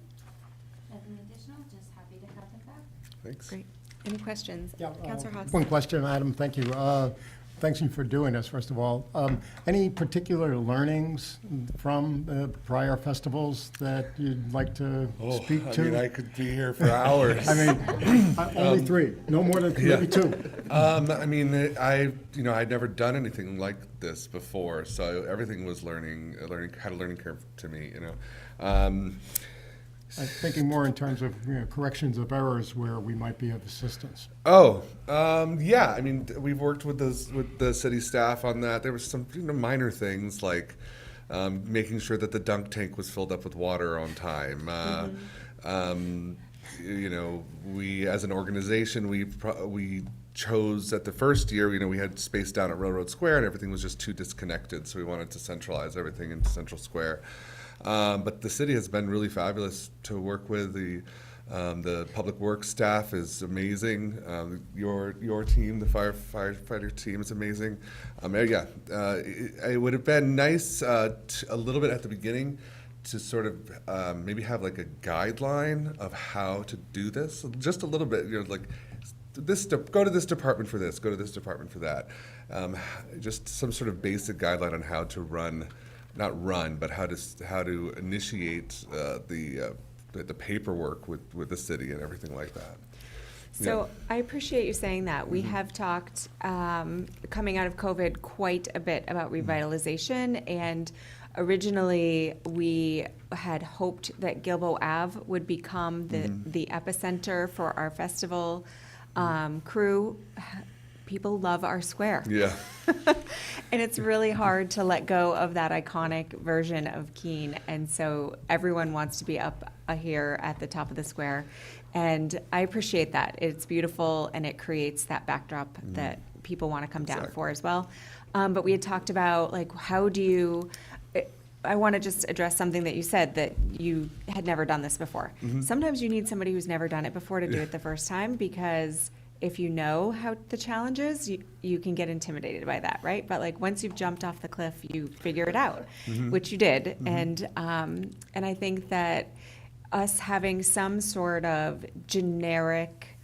Nothing additional, just happy to have them back. Thanks. Great. Any questions? Yeah, Counselor Haas? one question, Adam, thank you. Thanks you for doing this, first of all. Any particular learnings from the prior festivals that you'd like to speak to? I mean, I could be here for hours. I mean, only 3, no more than maybe 2. I mean, I'd never done anything like this before, so everything was had a learning curve to me, I'm thinking more in terms of corrections of errors where we might be of assistance. Yeah. I mean, we've worked with the city staff on that. There was some minor things like making sure that the dunk tank was filled up with water on time. We as an organization we chose at the first year. We had space down at Railroad Square and everything was just too disconnected, so we wanted to centralize everything into Central Square. But the city has been really fabulous to work with. The public works staff is amazing. Your team, the firefighter team, is amazing. It would have been nice a little bit at the beginning to sort of maybe have like a guideline of how to do this, just a little bit. Like go to this department for this, go to this department for that. Just some sort of basic guideline on how to run. Not run, but how to initiate the paperwork with the city and everything like that. So I appreciate you saying that. We have talked, coming out of COVID, quite a bit about revitalization, and originally we had hoped that Gilboa Ave would become the epicenter for our festival crew. People love our square. Yeah. And it's really hard to let go of that iconic version of Keene. And so everyone wants to be up here at the top of the square. And I appreciate that. It's beautiful and it creates that backdrop that people want to come down for as well. But we had talked about, like, how do you, I want to just address something that you said, that you had never done this before. Sometimes you need somebody who's never done it before to do it the first time, because if you know how the challenge is, you can get intimidated by that, right? But like once you've jumped off the cliff, you figure it out, which you did. And I think that us having some sort of generic,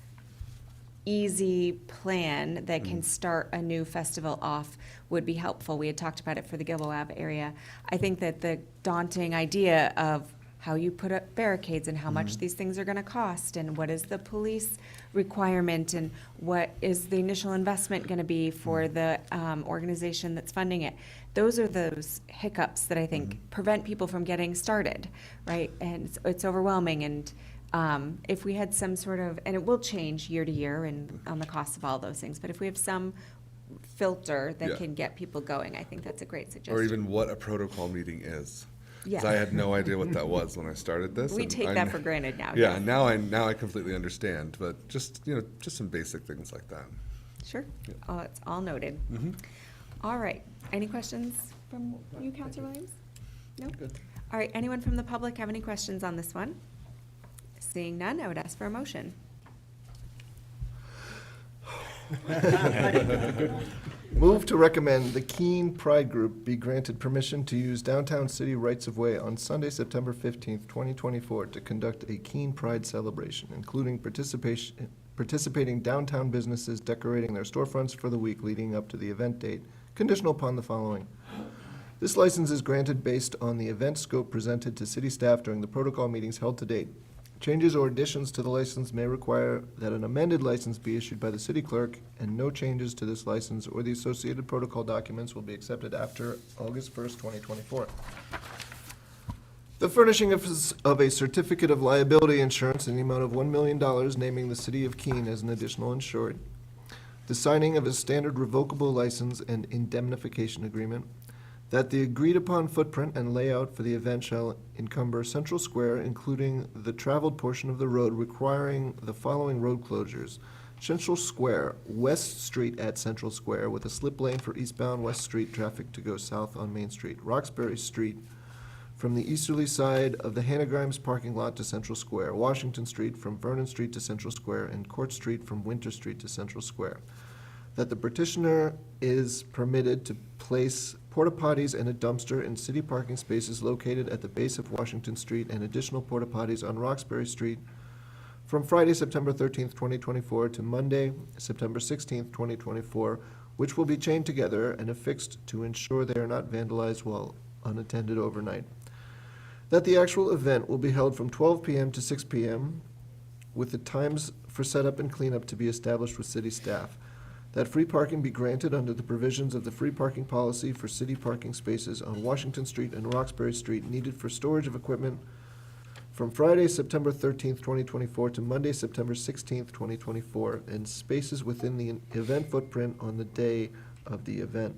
easy plan that can start a new festival off would be helpful. We had talked about it for the Gilboa Ave area. I think that the daunting idea of how you put up barricades and how much these things are gonna cost, and what is the police requirement, and what is the initial investment gonna be for the organization that's funding it. Those are those hiccups that I think prevent people from getting started, right? And it's overwhelming, and if we had some sort of, and it will change year to year and on the cost of all those things, but if we have some filter that Yeah. can get people going, I think that's a great suggestion. Or even what a protocol meeting is. Because Yeah. I had no idea what that was when I started this. We and take I that kn- for granted now. Yeah, yes. now I completely understand, but just, just some basic things like that. Sure. Oh, it's all noted. All right. Any questions from you, Counselor Williams? No? All right. Anyone from the public have any questions on this one? Seeing none, I would ask for a motion. Move to recommend the Keene Pride Group be granted permission to use downtown city rights-of-way on Sunday, September 15th, 2024, to conduct a Keene Pride celebration, including participating downtown businesses decorating their storefronts for the week leading up to the event date, conditional upon the following. This license is granted based on the event scope presented to city staff during the protocol meetings held to date. Changes or additions to the license may require that an amended license be issued by the city clerk, and no changes to this license or the associated protocol documents will be accepted after August 1st, 2024. The furnishing of a certificate of liability insurance in the amount of $1 million, naming the city of Keene as an additional insured. The signing of a standard revocable license and indemnification agreement. That the agreed-upon footprint and layout for the event shall encumber Central Square, including the traveled portion of the road requiring the following road closures. Central Square, West Street at Central Square with a slip lane for eastbound West Street traffic to go south on Main Street. Roxbury Street from the easterly side of the Hannah Grimes parking lot to Central Square. Washington Street from Vernon Street to Central Square, and Court Street from Winter Street to Central Square. That the petitioner is permitted to place porta potties and a dumpster in city parking spaces located at the base of Washington Street, and additional porta potties on Roxbury Street from Friday, September 13th, 2024 to Monday, September 16th, 2024, which will be chained together and affixed to ensure they are not vandalized while unattended overnight. That the actual event will be held from 12 p.m. to 6 p.m., with the times for setup and cleanup to be established with city staff. That free parking be granted under the provisions of the free parking policy for city parking spaces on Washington Street and Roxbury Street needed for storage of equipment from Friday, September 13th, 2024 to Monday, September 16th, 2024, and spaces within the event footprint on the day of the event.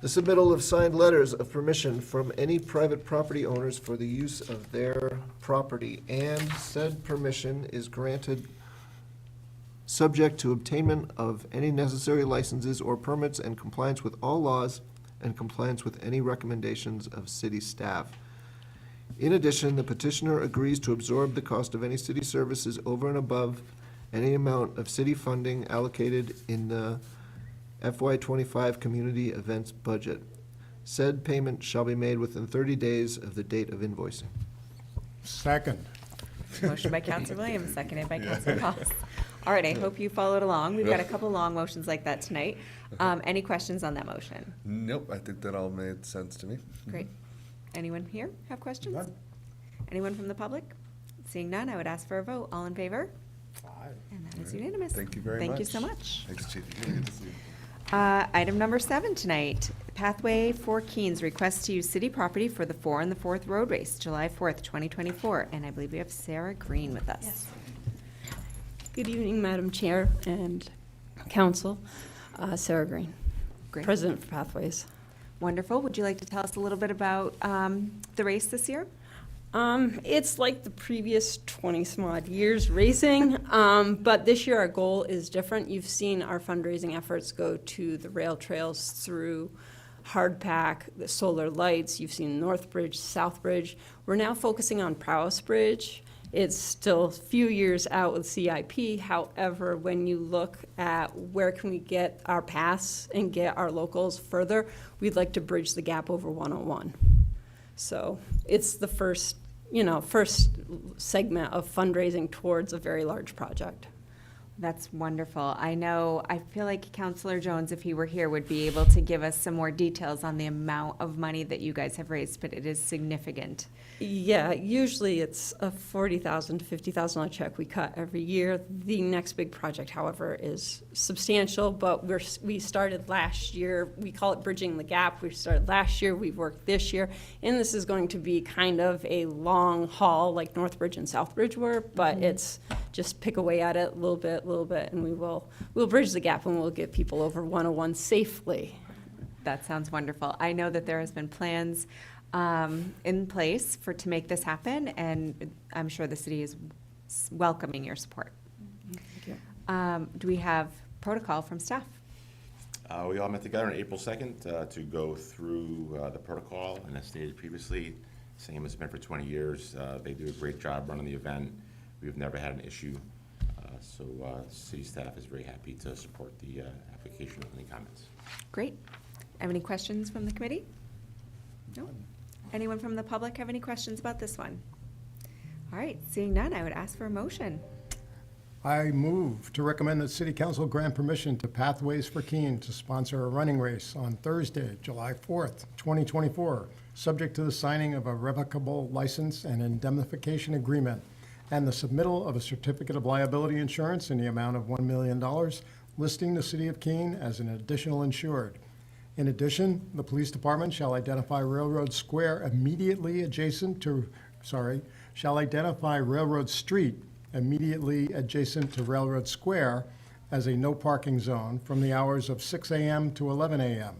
The submittal of signed letters of permission from any private property owners for the use of their property, and said permission is granted subject to obtainment of any necessary licenses or permits and compliance with all laws and compliance with any recommendations of city staff. In addition, the petitioner agrees to absorb the cost of any city services over and above any amount of city funding allocated in the FY25 community events budget. Said payment shall be made within 30 days of the date of invoicing. Second. Motion by Counselor Williams, seconded by Counselor Pauls. All right, I hope you followed along. We've got a couple long motions like that tonight. Any questions on that motion? Nope, I think that all made sense to me. Great. Anyone here have questions? None. Anyone from the public? Seeing none, I would ask for a vote. All in favor? And that is unanimous. Thank you very much. Thank you so much. Thanks, Chief. Really good to see you. Item number 7 tonight, Pathway for Keens, request to use city property for the 4 and the 4th Road Race, July 4th, 2024. And I believe we have Sarah Green with us. Yes. Good evening, Madam Chair and Council. Sarah Green, Great. President for Pathways. Wonderful. Would you like to tell us a little bit about the race this year? It's like the previous 20-some-odd years racing, but this year our goal is different. You've seen our fundraising efforts go to the rail trails through Hardpack, the solar lights. You've seen North Bridge, South Bridge. We're now focusing on Prowess Bridge. It's still a few years out with CIP. However, when you look at where can we get our paths and get our locals further, we'd like to bridge the gap over 101. So it's the first segment of fundraising towards a very large project. That's wonderful. I feel like Counselor Jones, if he were here, would be able to give us some more details on the amount of money that you guys have raised, but it is significant. Yeah, usually it's a $40,000 to $50,000 check we cut every year. The next big project, however, is substantial, but we started last year. We call it bridging the gap. We started last year, we've worked this year, and this is going to be kind of a long haul like Northbridge and Southbridge were, but it's just pick away at it a little bit, and we'll bridge the gap and we'll get people over 101 safely. That sounds wonderful. I know that there has been plans in place to make this happen, and I'm sure the city is welcoming your support. Thank you. Do we have protocol from staff? We all met together on April 2nd to go through the protocol, and as stated previously, same as it's been for 20 years. They do a great job running the event. We've never had an issue, so city staff is very happy to support the application with any comments. Great. Have any questions from the committee? No? Anyone from the public have any questions about this one? All right, seeing none, I would ask for a motion. I move to recommend that City Council grant permission to Pathways for Keene to sponsor a running race on Thursday, July 4th, 2024, subject to the signing of a revocable license and indemnification agreement and the submittal of a certificate of liability insurance in the amount of $1 million, listing the City of Keene as an additional insured. In addition, the police department shall identify Railroad Square immediately adjacent to, shall identify Railroad Street immediately adjacent to Railroad Square as a no parking zone from the hours of 6 a.m. to 11 a.m.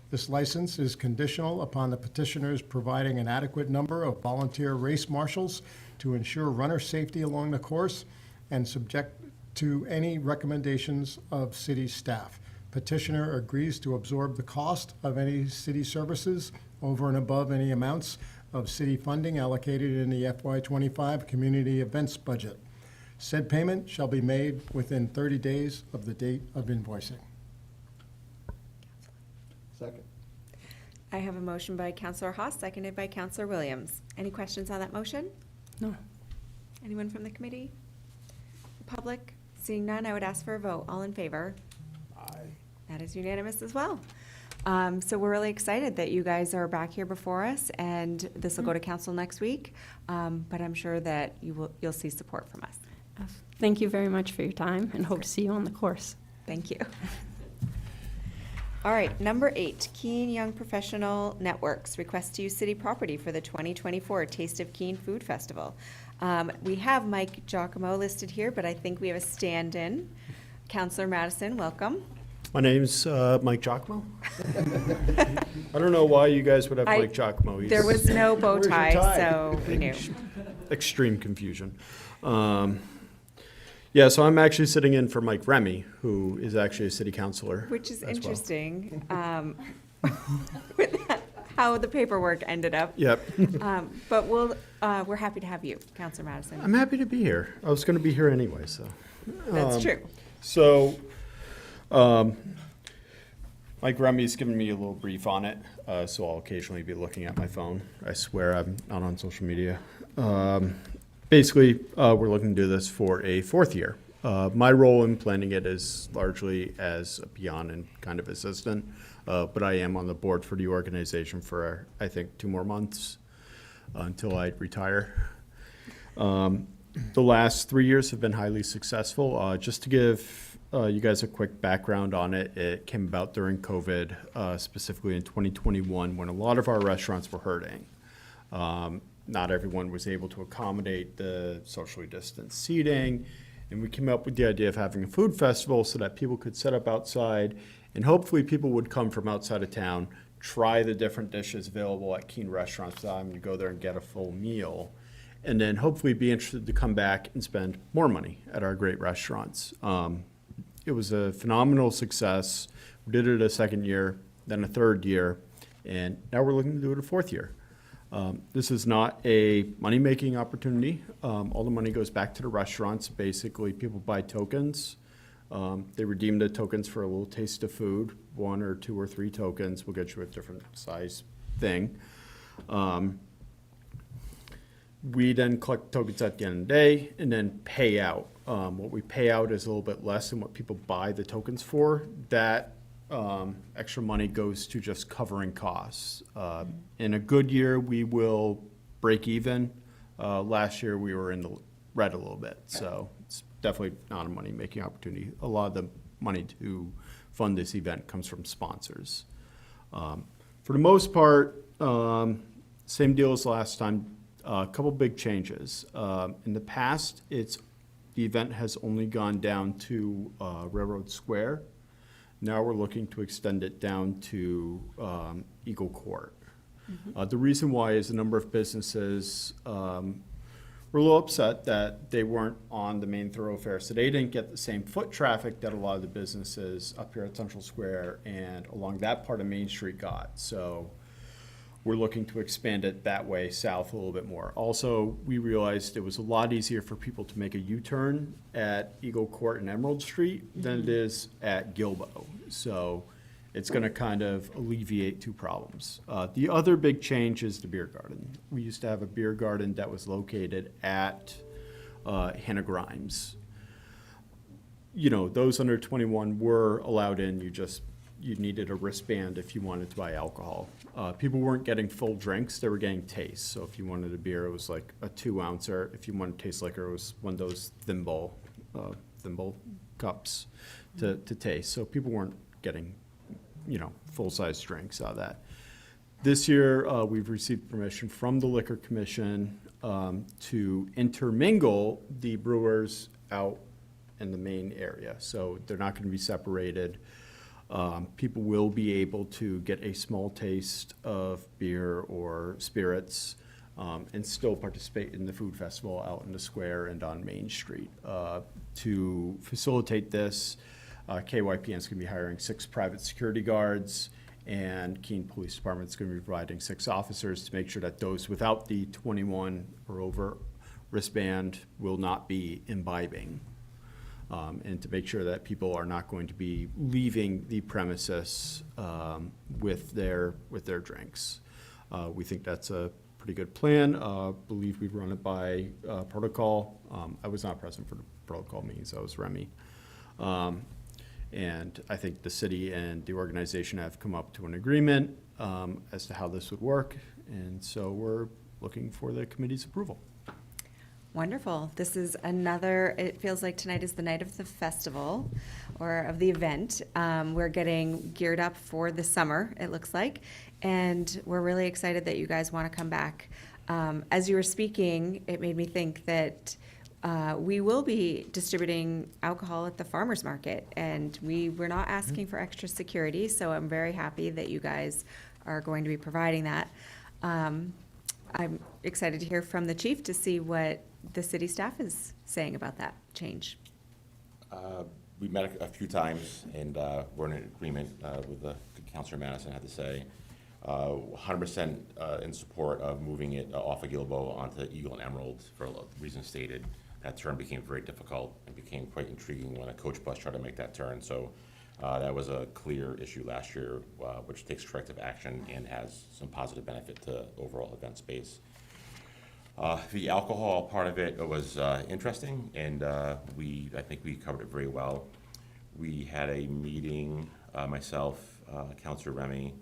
This license is conditional upon the petitioners providing an adequate number of volunteer race marshals to ensure runner safety along the course and subject to any recommendations of city staff. Petitioner agrees to absorb the cost of any city services over and above any amounts of city funding allocated in the FY25 community events budget. Said payment shall be made within 30 days of the date of invoicing. Second. I have a motion by Counselor Haas, seconded by Counselor Williams. Any questions on that motion? No. Anyone from the committee? The public? Seeing none, I would ask for a vote. All in favor? That is unanimous as well. So we're really excited that you guys are back here before us, and this will go to council next week. But I'm sure that you'll see support from us. Thank you very much for your time, and hope to see you on the course. Thank you. All right, number 8, Keene Young Professional Networks request to use city property for the 2024 Taste of Keene Food Festival. We have Mike Giacomo listed here, but I think we have a stand-in. Counselor Madison, welcome. My name's Mike Giacomo. I don't know why you guys would have Mike Giacomo. There was no bow Where's your tie, tie? so we knew. Extreme confusion. Yeah, so I'm actually sitting in for Mike Remy, who is actually a city councilor. Which is as well. interesting, with how the paperwork ended up. Yep. But we're happy to have you, Counselor Madison. I'm happy to be here. I was going to be here anyway, so. That's true. So, Mike Remy's given me a little brief on it, so I'll occasionally be looking at my phone. I swear I'm not on social media. Basically, we're looking to do this for a 4th year. My role in planning it is largely as a peon and kind of assistant, but I am on the board for the organization for, I think, 2 more months until I retire. The last 3 years have been highly successful. Just to give you guys a quick background on it, it came about during COVID, specifically in 2021, when a lot of our restaurants were hurting. Not everyone was able to accommodate the socially distanced seating, and we came up with the idea of having a food festival so that people could set up outside, and hopefully people would come from outside of town, try the different dishes available at Keene restaurants without having to go there and get a full meal, and then hopefully be interested to come back and spend more money at our great restaurants. It was a phenomenal success. We did it a 2nd year, then a 3rd year, and now we're looking to do it a 4th year. This is not a money-making opportunity. All the money goes back to the restaurants. Basically, people buy tokens. They redeem the tokens for a little taste of food, 1 or 2 or 3 tokens. We'll get you a different size thing. We then collect tokens at the end of the day and then pay out. What we pay out is a little bit less than what people buy the tokens for. That extra money goes to just covering costs. In a good year, we will break even. Last year, we were in the red a little bit, so it's definitely not a money-making opportunity. A lot of the money to fund this event comes from sponsors. For the most part, same deal as last time. A couple big changes. In the past, the event has only gone down to Railroad Square. Now we're looking to extend it down to Eagle Court. The reason why is a number of businesses were a little upset that they weren't on the main thoroughfare, so they didn't get the same foot traffic that a lot of the businesses up here at Central Square and along that part of Main Street got. So we're looking to expand it that way south a little bit more. Also, we realized it was a lot easier for people to make a U-turn at Eagle Court and Emerald Street than it is at Gilbo. So it's going to kind of alleviate two problems. The other big change is the beer garden. We used to have a beer garden that was located at Hannah Grimes. You know, those under 21 were allowed in. You needed a wristband if you wanted to buy alcohol. People weren't getting full drinks, they were getting tastes. So if you wanted a beer, it was like a 2-ouncer. If you wanted to taste liquor, it was one of those thimble cups to taste. So people weren't getting, full-size drinks out of that. This year, we've received permission from the Liquor Commission to intermingle the brewers out in the main area. So they're not going to be separated. People will be able to get a small taste of beer or spirits and still participate in the food festival out in the square and on Main Street. To facilitate this, KYPN is going to be hiring 6 private security guards, and Keene Police Department is going to be providing 6 officers to make sure that those without the 21 or over wristband will not be imbibing. And to make sure that people are not going to be leaving the premises with their drinks. We think that's a pretty good plan. Believe we've run it by protocol. I was not present for the protocol meetings. I was Remy. And I think the city and the organization have come up to an agreement as to how this would work. And so we're looking for the committee's approval. Wonderful. This is it feels like tonight is the night of the festival or of the event. We're getting geared up for the summer, it looks like, and we're really excited that you guys want to come back. As you were speaking, it made me think that we will be distributing alcohol at the farmer's market, and we're not asking for extra security, so I'm very happy that you guys are going to be providing that. I'm excited to hear from the chief to see what the city staff is saying about that change. We met a few times, and we're in agreement with the Councilor Madison had to say. 100% in support of moving it off of Gilbo onto Eagle and Emerald for reasons stated. That turn became very difficult and became quite intriguing when a coach bus tried to make that turn. So that was a clear issue last year, which takes corrective action and has some positive benefit to overall event space. The alcohol part of it was interesting, and I think we covered it very well. We had a meeting, myself, Councilor Remy,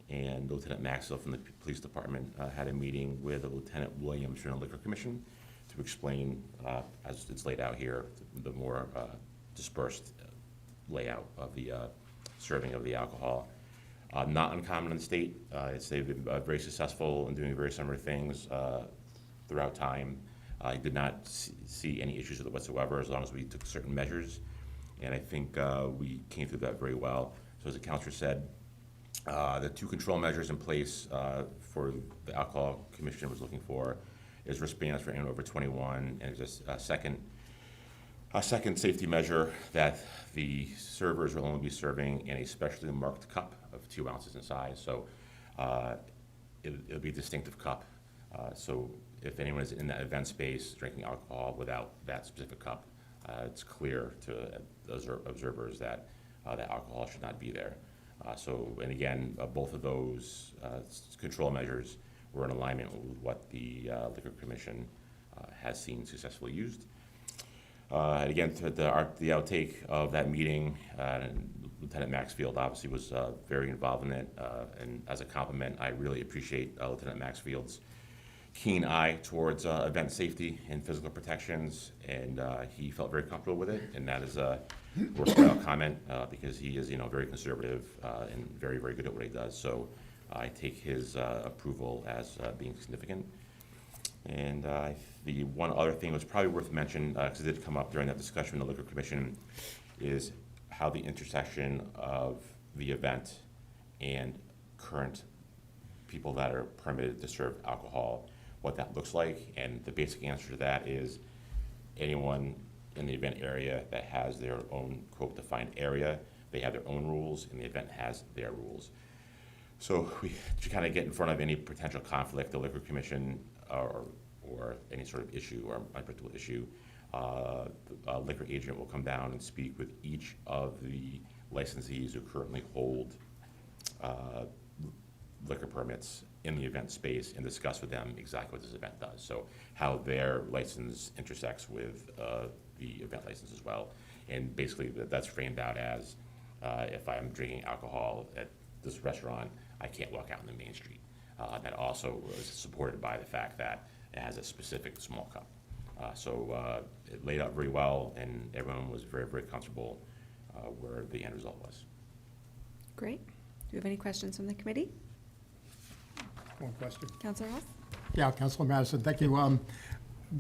and Lieutenant Maxwell from the police department had a meeting with Lieutenant Williams from the Liquor Commission to explain, as it's laid out here, the more dispersed layout of the serving of the alcohol. Not uncommon in the state. They've been very successful in doing very similar things throughout time. I did not see any issues with it whatsoever as long as we took certain measures, and I think we came through that very well. So as the councilor said, the 2 control measures in place for the alcohol commission was looking for is wristbands for anyone over 21, and just a second safety measure that the servers will only be serving in a specially marked cup of 2 ounces in size. So it'll be a distinctive cup. So if anyone is in that event space drinking alcohol without that specific cup, it's clear to those observers that that alcohol should not be there. And again, both of those control measures we're in alignment with what the Liquor Commission has seen successfully used. And again, the outtake of that meeting, Lieutenant Maxfield obviously was very involved in it, and as a compliment, I really appreciate Lieutenant Maxfield's keen eye towards event safety and physical protections, and he felt very comfortable with it, and that is a worthwhile comment because he is, very conservative and very, very good at what he does. So I take his approval as being significant. And the one other thing was probably worth mentioning, because it did come up during that discussion in the Liquor Commission, is how the intersection of the event and current people that are permitted to serve alcohol, what that looks like. And the basic answer to that is anyone in the event area that has their own quote defined area, they have their own rules, and the event has their rules. So to kind of get in front of any potential conflict, the Liquor Commission or any sort of issue or unpredictable issue, the liquor agent will come down and speak with each of the licensees who currently hold liquor permits in the event space and discuss with them exactly what this event does. So how their license intersects with the event license as well. And basically that's framed out as if I'm drinking alcohol at this restaurant, I can't walk out in the main street. That also was supported by the fact that it has a specific small cup. So it laid out very well, and everyone was very, very comfortable where the end result was. Great. Do you have any questions from the committee? One question. Councilor Ross? Yeah, Councilor Madison, thank you.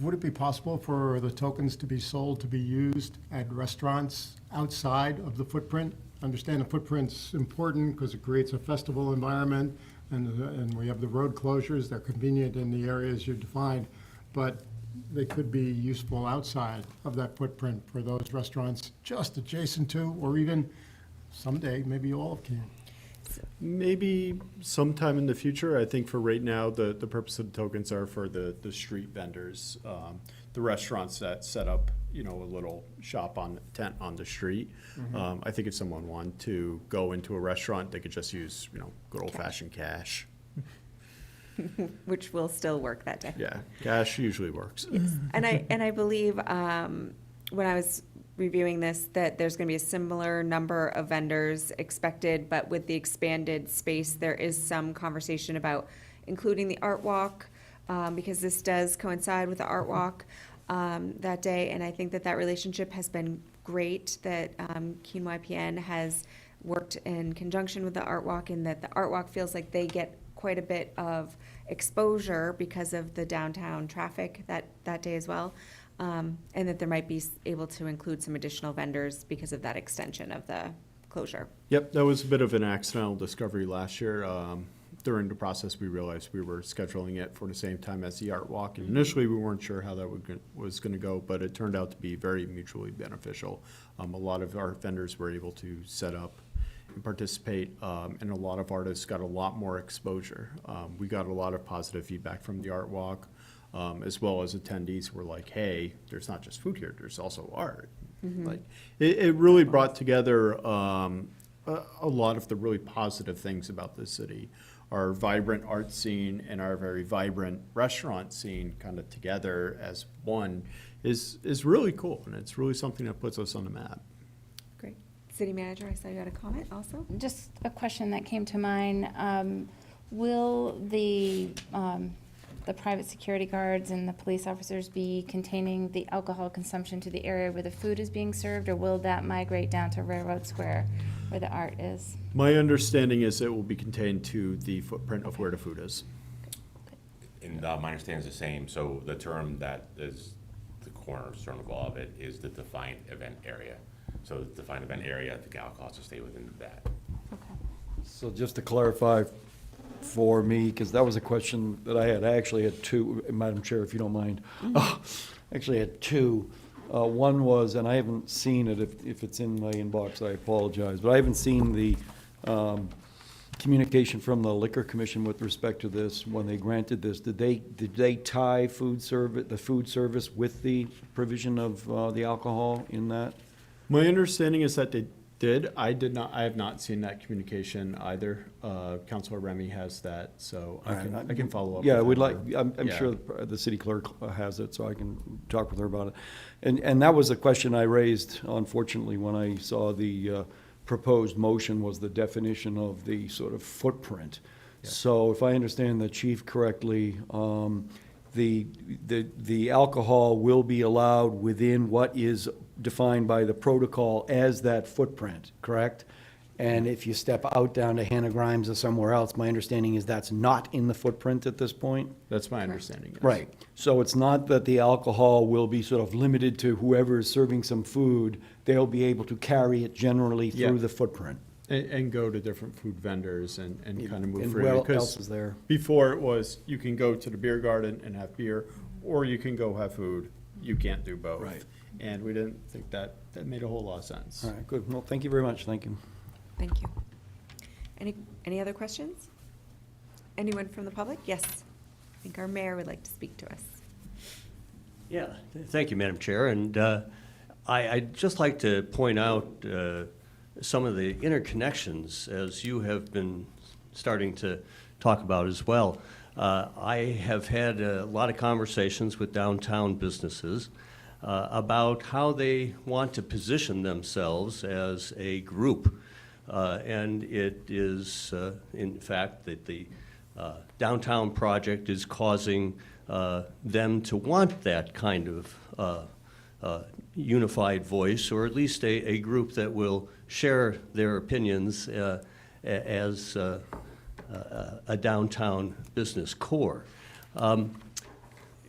Would it be possible for the tokens to be sold, to be used at restaurants outside of the footprint? Understand the footprint's important because it creates a festival environment, and we have the road closures. They're convenient in the areas you defined, but they could be useful outside of that footprint for those restaurants just adjacent to, or even someday, maybe all of Canton. Maybe sometime in the future. I think for right now, the purpose of the tokens are for the street vendors, the restaurants that set up, a little shop on tent on the street. I think if someone wanted to go into a restaurant, they could just use, good old fashioned cash. Which will still work that day. Yeah, cash usually works. And I believe when I was reviewing this, that there's going to be a similar number of vendors expected, but with the expanded space, there is some conversation about including the art walk, because this does coincide with the art walk that day. And I think that relationship has been great, that Keene YPN has worked in conjunction with the art walk, and that the art walk feels like they get quite a bit of exposure because of the downtown traffic that day as well. And that there might be able to include some additional vendors because of that extension of the closure. Yep, that was a bit of an accidental discovery last year. During the process, we realized we were scheduling it for the same time as the art walk. And initially, we weren't sure how that was going to go, but it turned out to be very mutually beneficial. A lot of our vendors were able to set up and participate, and a lot of artists got a lot more exposure. We got a lot of positive feedback from the art walk. As well as attendees were like, hey, there's not just food here, there's also art. Like, it really brought together a lot of the really positive things about this city. Our vibrant art scene and our very vibrant restaurant scene kind of together as one is really cool, and it's really something that puts us on the map. Great. City Manager, I saw you had a comment also. Just a question that came to mind. Will the private security guards and the police officers be containing the alcohol consumption to the area where the food is being served, or will that migrate down to Railroad Square where the art is? My understanding is it will be contained to the footprint of where the food is. And my understanding is the same. So the term that is the cornerstone of all of it is the defined event area. So the defined event area, the alcohol has to stay within that. Okay. So just to clarify for me, because that was a question that I actually had two, Madam Chair, if you don't mind. Actually had two. One was, and I haven't seen it, if it's in my inbox, I apologize, but I haven't seen the communication from the Liquor Commission with respect to this when they granted this. Did they tie the food service with the provision of the alcohol in that? My understanding is that I did not, I have not seen that communication either. Councilor Remy has that, so I can follow up. Yeah, with we'd him like, or- I'm yeah. sure the city clerk has it, so I can talk with her about it. And that was a question I raised, unfortunately, when I saw the proposed motion, was the definition of the sort of footprint. So if I understand the chief correctly, the alcohol will be allowed within what is defined by the protocol as that footprint, correct? And if you step out down to Hannah Grimes or somewhere else, my understanding is that's not in the footprint at this point? That's my understanding, yes. Right. So it's not that the alcohol will be sort of limited to whoever is serving some food. They'll be able to carry it generally Yeah. through the footprint. And go to different food vendors and kind of move And freely. what 'Cause else is there? Before it was, you can go to the beer garden and have beer, or you can go have food. You can't do both. Right. And we didn't think that made a whole lot of sense. All right, good. Well, thank you very much. Thank you. Thank you. Any other questions? Anyone from the public? Yes. I think our mayor would like to speak to us. Yeah, thank you, Madam Chair. And I'd just like to point out some of the interconnections, as you have been starting to talk about as well. I have had a lot of conversations with downtown businesses about how they want to position themselves as a group. And it is, in fact, that the downtown project is causing them to want that kind of unified voice, or at least a group that will share their opinions as a downtown business core.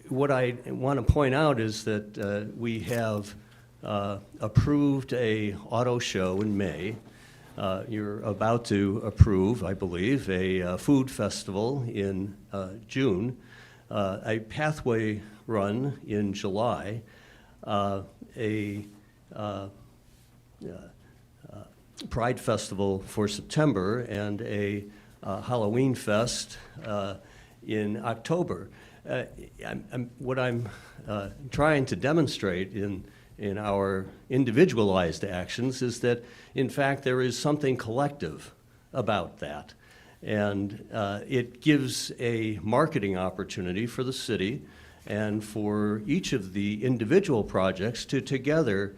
What I want to point out is that we have approved a auto show in May. You're about to approve, I believe, a food festival in June, a pathway run in July, a Pride Festival for September, and a Halloween Fest in October. What I'm trying to demonstrate in our individualized actions is that, in fact, there is something collective about that. And it gives a marketing opportunity for the city and for each of the individual projects to together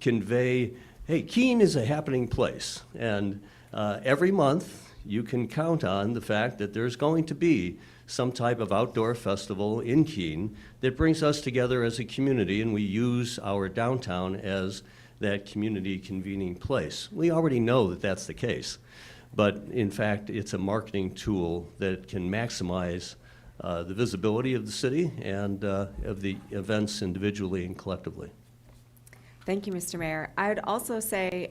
convey, hey, Keene is a happening place. And every month, you can count on the fact that there's going to be some type of outdoor festival in Keene that brings us together as a community, and we use our downtown as that community convening place. We already know that that's the case, but in fact, it's a marketing tool that can maximize the visibility of the city and of the events individually and collectively. Thank you, Mr. Mayor. I would also say,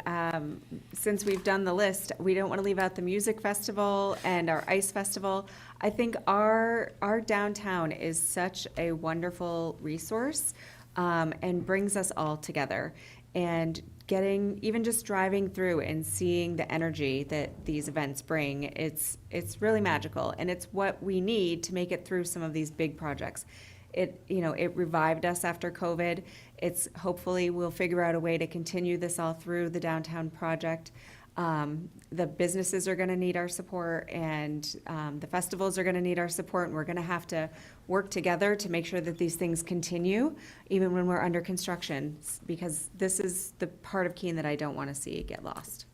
since we've done the list, we don't want to leave out the music festival and our ice festival. I think our downtown is such a wonderful resource and brings us all together. And even just driving through and seeing the energy that these events bring, it's really magical. And it's what we need to make it through some of these big projects. It revived us after COVID. Hopefully we'll figure out a way to continue this all through the downtown project. The businesses are gonna need our support, and the festivals are gonna need our support, and we're gonna have to work together to make sure that these things continue, even when we're under construction, because this is the part of Keene that I don't wanna see get lost.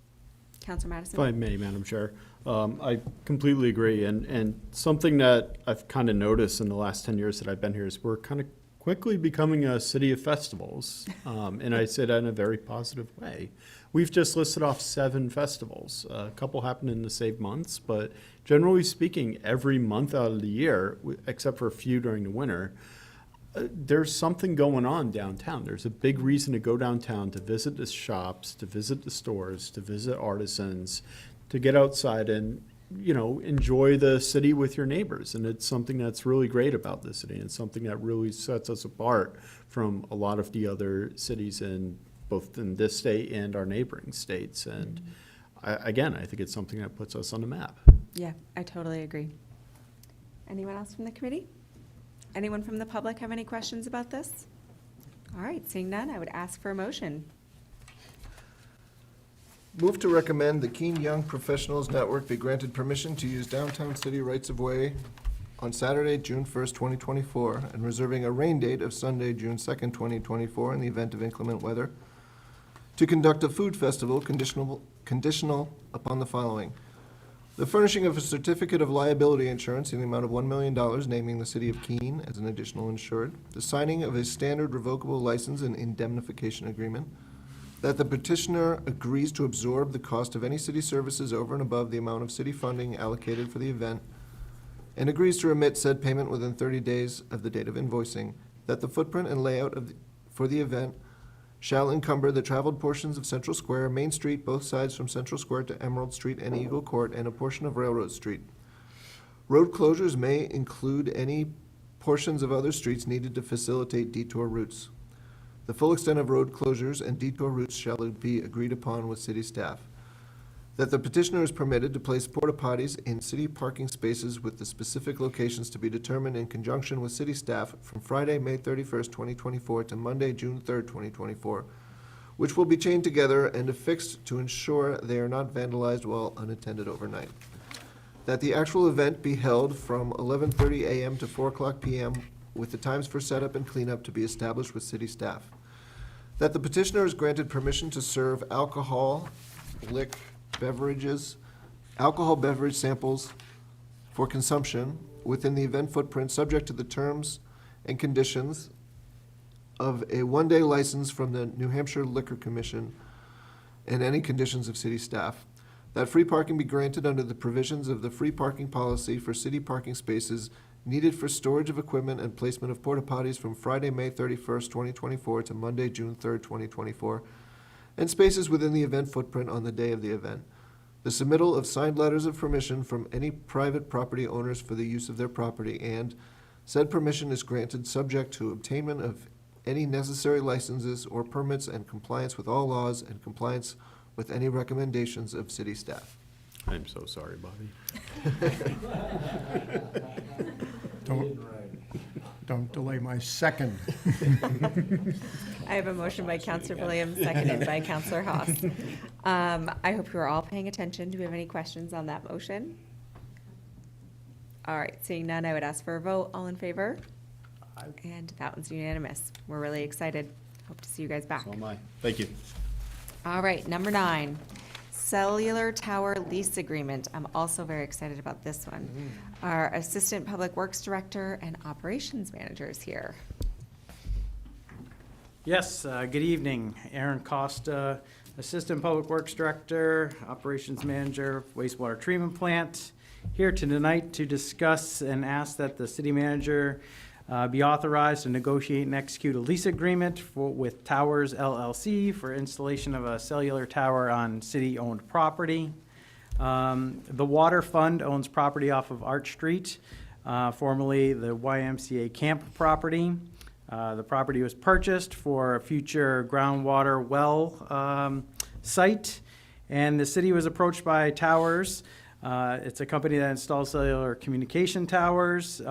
Councilor Madison? If I may, Madam Chair, I completely agree. And something that I've kind of noticed in the last 10 years that I've been here is we're kind of quickly becoming a city of festivals. And I say that in a very positive way. We've just listed off 7 festivals. A couple happen in the same months, but generally speaking, every month out of the year, except for a few during the winter, there's something going on downtown. There's a big reason to go downtown, to visit the shops, to visit the stores, to visit artisans, to get outside and, enjoy the city with your neighbors. And it's something that's really great about the city, and it's something that really sets us apart from a lot of the other cities both in this state and our neighboring states. And I think it's something that puts us on the map. Yeah, I totally agree. Anyone else from the committee? Anyone from the public have any questions about this? All right, seeing none, I would ask for a motion. Move to recommend the Keene Young Professionals Network be granted permission to use downtown city rights-of-way on Saturday, June 1st, 2024, and reserving a rain date of Sunday, June 2nd, 2024, in the event of inclement weather, to conduct a food festival conditional upon the following: the furnishing of a certificate of liability insurance in the amount of $1 million, naming the city of Keene as an additional insured, the signing of a standard revocable license and indemnification agreement, that the petitioner agrees to absorb the cost of any city services over and above the amount of city funding allocated for the event, and agrees to remit said payment within 30 days of the date of invoicing, that the footprint and layout for the event shall encumber the traveled portions of Central Square, Main Street, both sides from Central Square to Emerald Street and Eagle Court, and a portion of Railroad Street. Road closures may include any portions of other streets needed to facilitate detour routes. The full extent of road closures and detour routes shall be agreed upon with city staff. That the petitioner is permitted to place porta potties in city parking spaces with the specific locations to be determined in conjunction with city staff from Friday, May 31st, 2024 to Monday, June 3rd, 2024, which will be chained together and affixed to ensure they are not vandalized while unattended overnight. That the actual event be held from 11:30 a.m. to 4 o'clock p.m. with the times for setup and cleanup to be established with city staff. That the petitioner is granted permission to serve alcohol beverage samples for consumption within the event footprint, subject to the terms and conditions of a one-day license from the New Hampshire Liquor Commission and any conditions of city staff. That free parking be granted under the provisions of the free parking policy for city parking spaces needed for storage of equipment and placement of porta potties from Friday, May 31st, 2024 to Monday, June 3rd, 2024, and spaces within the event footprint on the day of the event. The submittal of signed letters of permission from any private property owners for the use of their property, and said permission is granted subject to obtainment of any necessary licenses or permits and compliance with all laws and compliance with any recommendations of city staff. I'm so sorry, Bobby. Don't delay my second. I have a motion by Counselor Williams, seconded by Counselor Haas. I hope you are all paying attention. Do we have any questions on that motion? All right, seeing none, I would ask for a vote. All in favor? And that one's unanimous. We're really excited. Hope to see you guys back. So am I. Thank you. All right, number 9, cellular tower lease agreement. I'm also very excited about this one. Our Assistant Public Works Director and Operations Manager is here. Yes, good evening. Aaron Costa, Assistant Public Works Director, Operations Manager, Wastewater Treatment Plant, here tonight to discuss and ask that the city manager be authorized to negotiate and execute a lease agreement with Towers LLC for installation of a cellular tower on city-owned property. The Water Fund owns property off of Arch Street, formerly the YMCA camp property. The property was purchased for a future groundwater well site, and the city was approached by Towers. It's a company that installs cellular communication towers,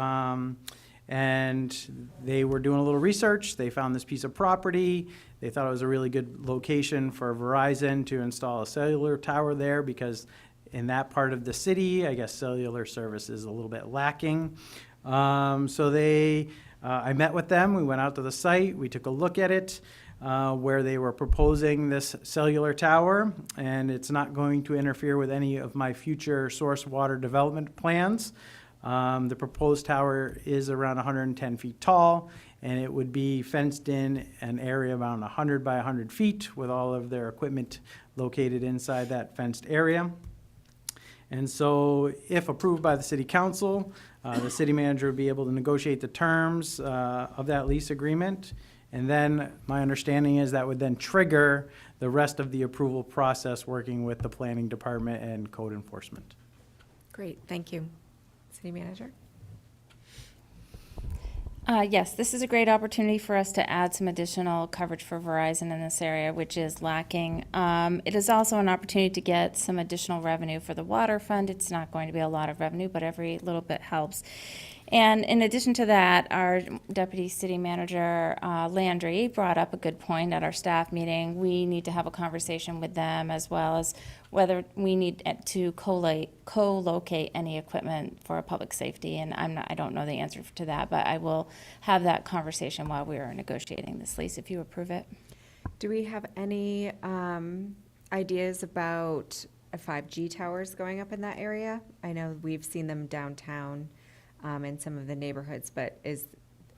and they were doing a little research. They found this piece of property. They thought it was a really good location for Verizon to install a cellular tower there because in that part of the city, I guess cellular service is a little bit lacking. I met with them. We went out to the site. We took a look at it where they were proposing this cellular tower, and it's not going to interfere with any of my future source water development plans. The proposed tower is around 110 feet tall, and it would be fenced in an area around 100 by 100 feet with all of their equipment located inside that fenced area. And so if approved by the city council, the city manager would be able to negotiate the terms of that lease agreement. And then my understanding is that would then trigger the rest of the approval process working with the planning department and code enforcement. Great, thank you. City Manager? Yes, this is a great opportunity for us to add some additional coverage for Verizon in this area, which is lacking. It is also an opportunity to get some additional revenue for the water fund. It's not going to be a lot of revenue, but every little bit helps. And in addition to that, our Deputy City Manager, Landry, brought up a good point at our staff meeting. We need to have a conversation with them as well as whether we need to co-locate any equipment for public safety. And I don't know the answer to that, but I will have that conversation while we are negotiating this lease, if you approve it. Do we have any ideas about 5G towers going up in that area? I know we've seen them downtown in some of the neighborhoods, but is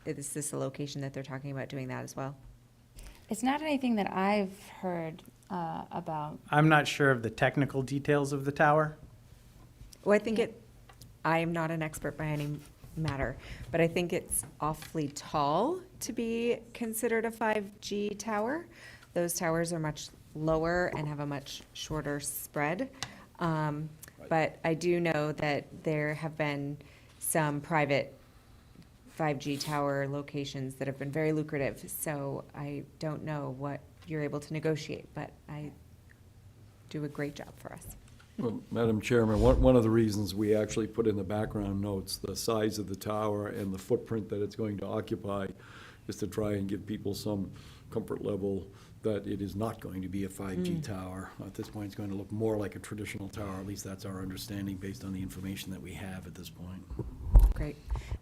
this a location that they're talking about doing that as well? It's not anything that I've heard about. I'm not sure of the technical details of the tower. Well, I am not an expert by any matter, but I think it's awfully tall to be considered a 5G tower. Those towers are much lower and have a much shorter spread. But I do know that there have been some private 5G tower locations that have been very lucrative. So I don't know what you're able to negotiate, but I do a great job for us. Well, Madam Chairman, one of the reasons we actually put in the background notes the size of the tower and the footprint that it's going to occupy is to try and give people some comfort level that it is not going to be a 5G tower. At this point, it's going to look more like a traditional tower. At least that's our understanding based on the information that we have at this point. Great.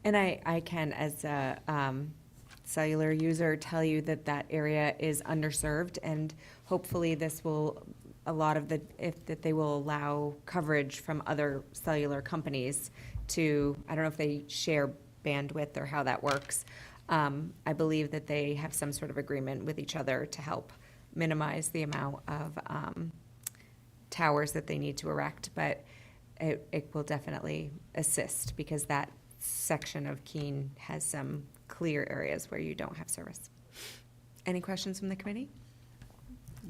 And I can, as a cellular user, tell you that that area is underserved, and hopefully this will, that they will allow coverage from other cellular companies to, I don't know if they share bandwidth or how that works. I believe that they have some sort of agreement with each other to help minimize the amount of towers that they need to erect, but it will definitely assist because that section of Keene has some clear areas where you don't have service. Any questions from the committee?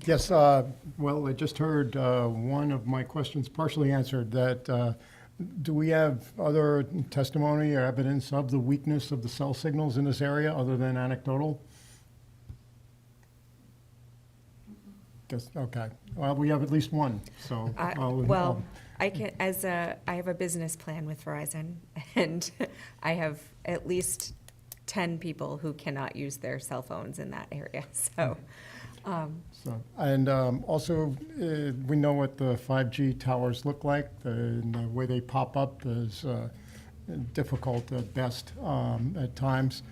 Yes, well, I just heard one of my questions partially answered, that do we have other testimony or evidence of the weakness of the cell signals in this area other than anecdotal? Okay. Well, we have at least one, so. I have a business plan with Verizon, and I have at least 10 people who cannot use their cell phones in that area, so. Also, we know what the 5G towers look like. The way they pop up is difficult at best at times.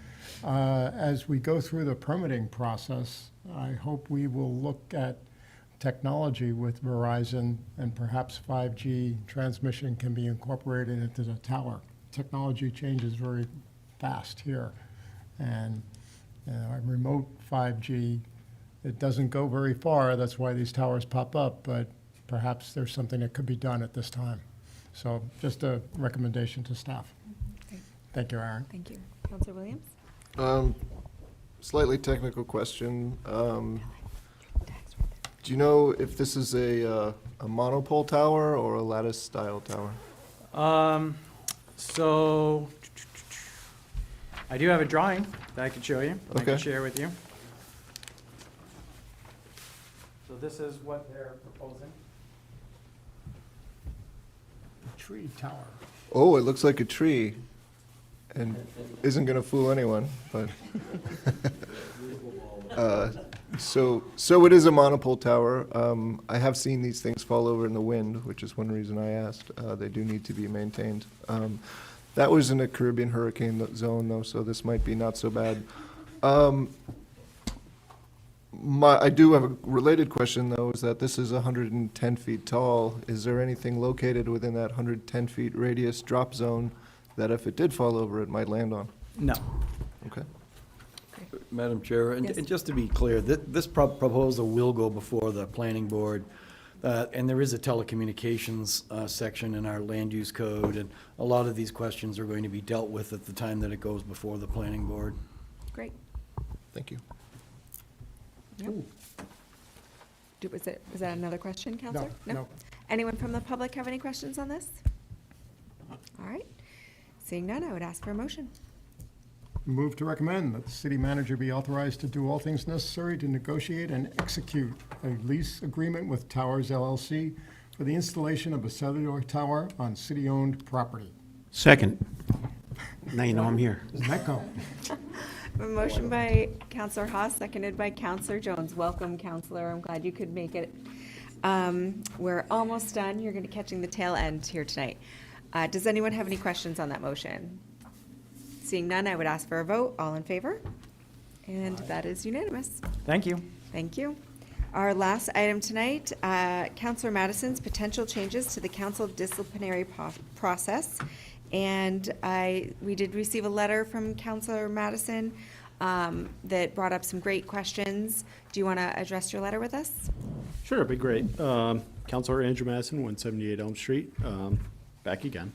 As we go through the permitting process, I hope we will look at technology with Verizon, and perhaps 5G transmission can be incorporated into the tower. Technology changes very fast here, and remote 5G, it doesn't go very far. That's why these towers pop up, but perhaps there's something that could be done at this time. So just a recommendation to staff. Great. Thank you, Aaron. Thank you. Counselor Williams? Slightly technical question. Do you know if this is a monopole tower or a lattice-style tower? So I do have a drawing that I could show you. I Okay. can share with you. So this is what they're proposing. Tree tower. Oh, it looks like a tree, and isn't going to fool anyone, but. So it is a monopole tower. I have seen these things fall over in the wind, which is one reason I asked. They do need to be maintained. That was in a Caribbean hurricane zone, though, so this might be not so bad. I do have a related question, though, is that this is 110 feet tall. Is there anything located within that 110 feet radius drop zone that if it did fall over, it might land on? No. Okay. Madam Chair, and Yes. and just to be clear, this proposal will go before the planning board, and there is a telecommunications section in our land use code, and a lot of these questions are going to be dealt with at the time that it goes before the planning board. Great. Thank you. Yep. Was that another question, Counselor? No. Anyone from the public have any questions on this? All right. Seeing none, I would ask for a motion. Move to recommend that the city manager be authorized to do all things necessary to negotiate and execute a lease agreement with Towers LLC for the installation of a cellular tower on city-owned property. Second. Now you know I'm here. Echo. A motion by Counselor Haas, seconded by Counselor Jones. Welcome, Counselor. I'm glad you could make it. We're almost done. You're going to be catching the tail end here tonight. Does anyone have any questions on that motion? Seeing none, I would ask for a vote. All in favor? And that is unanimous. Thank you. Thank you. Our last item tonight, Counselor Madison's potential changes to the council disciplinary process. And we did receive a letter from Counselor Madison that brought up some great questions. Do you want to address your letter with us? Sure, it'd be great. Counselor Andrew Madison, 178 Elm Street, back again.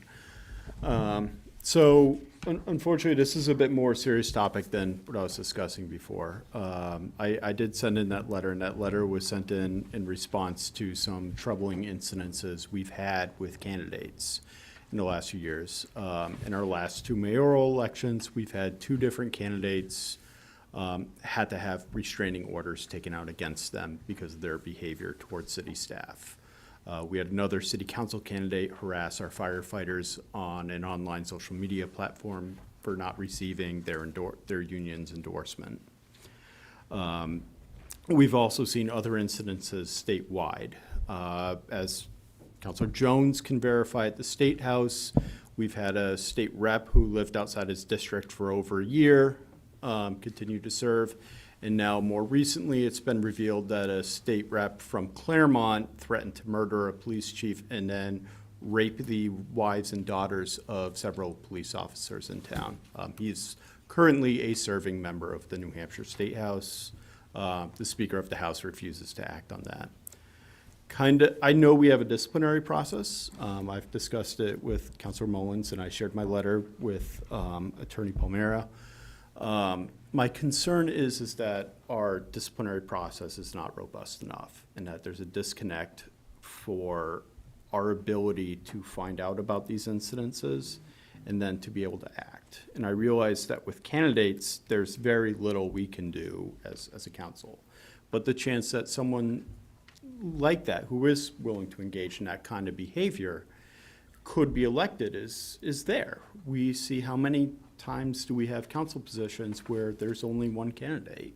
So unfortunately, this is a bit more serious topic than what I was discussing before. I did send in that letter, and that letter was sent in response to some troubling incidences we've had with candidates in the last few years. In our last two mayoral elections, we've had two different candidates had to have restraining orders taken out against them because of their behavior towards city staff. We had another city council candidate harass our firefighters on an online social media platform for not receiving their union's endorsement. We've also seen other incidences statewide. As Councilor Jones can verify at the State House, we've had a state rep who lived outside his district for over a year, continued to serve. And now, more recently, it's been revealed that a state rep from Claremont threatened to murder a police chief and then rape the wives and daughters of several police officers in town. He's currently a serving member of the New Hampshire State House. The Speaker of the House refuses to act on that. I know we have a disciplinary process. I've discussed it with Councilor Mullins, and I shared my letter with Attorney Palmera. My concern is that our disciplinary process is not robust enough, and that there's a disconnect for our ability to find out about these incidences and then to be able to act. And I realize that with candidates, there's very little we can do as a council. But the chance that someone like that, who is willing to engage in that kind of behavior, could be elected is there. We see how many times do we have council positions where there's only one candidate.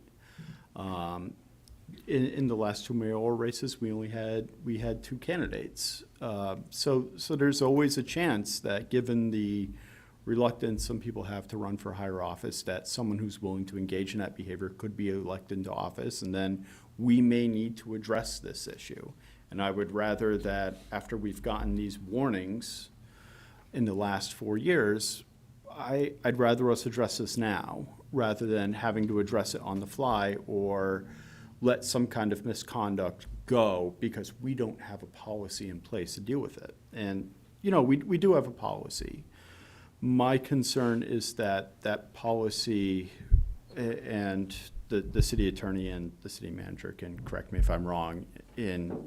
In the last two mayoral races, we had two candidates. So there's always a chance that, given the reluctance some people have to run for higher office, that someone who's willing to engage in that behavior could be elected into office, and then we may need to address this issue. And I would rather that after we've gotten these warnings in the last 4 years, I'd rather us address this now rather than having to address it on the fly or let some kind of misconduct go because we don't have a policy in place to deal with it. And, we do have a policy. My concern is that that policy, and the city attorney and the city manager can correct me if I'm wrong in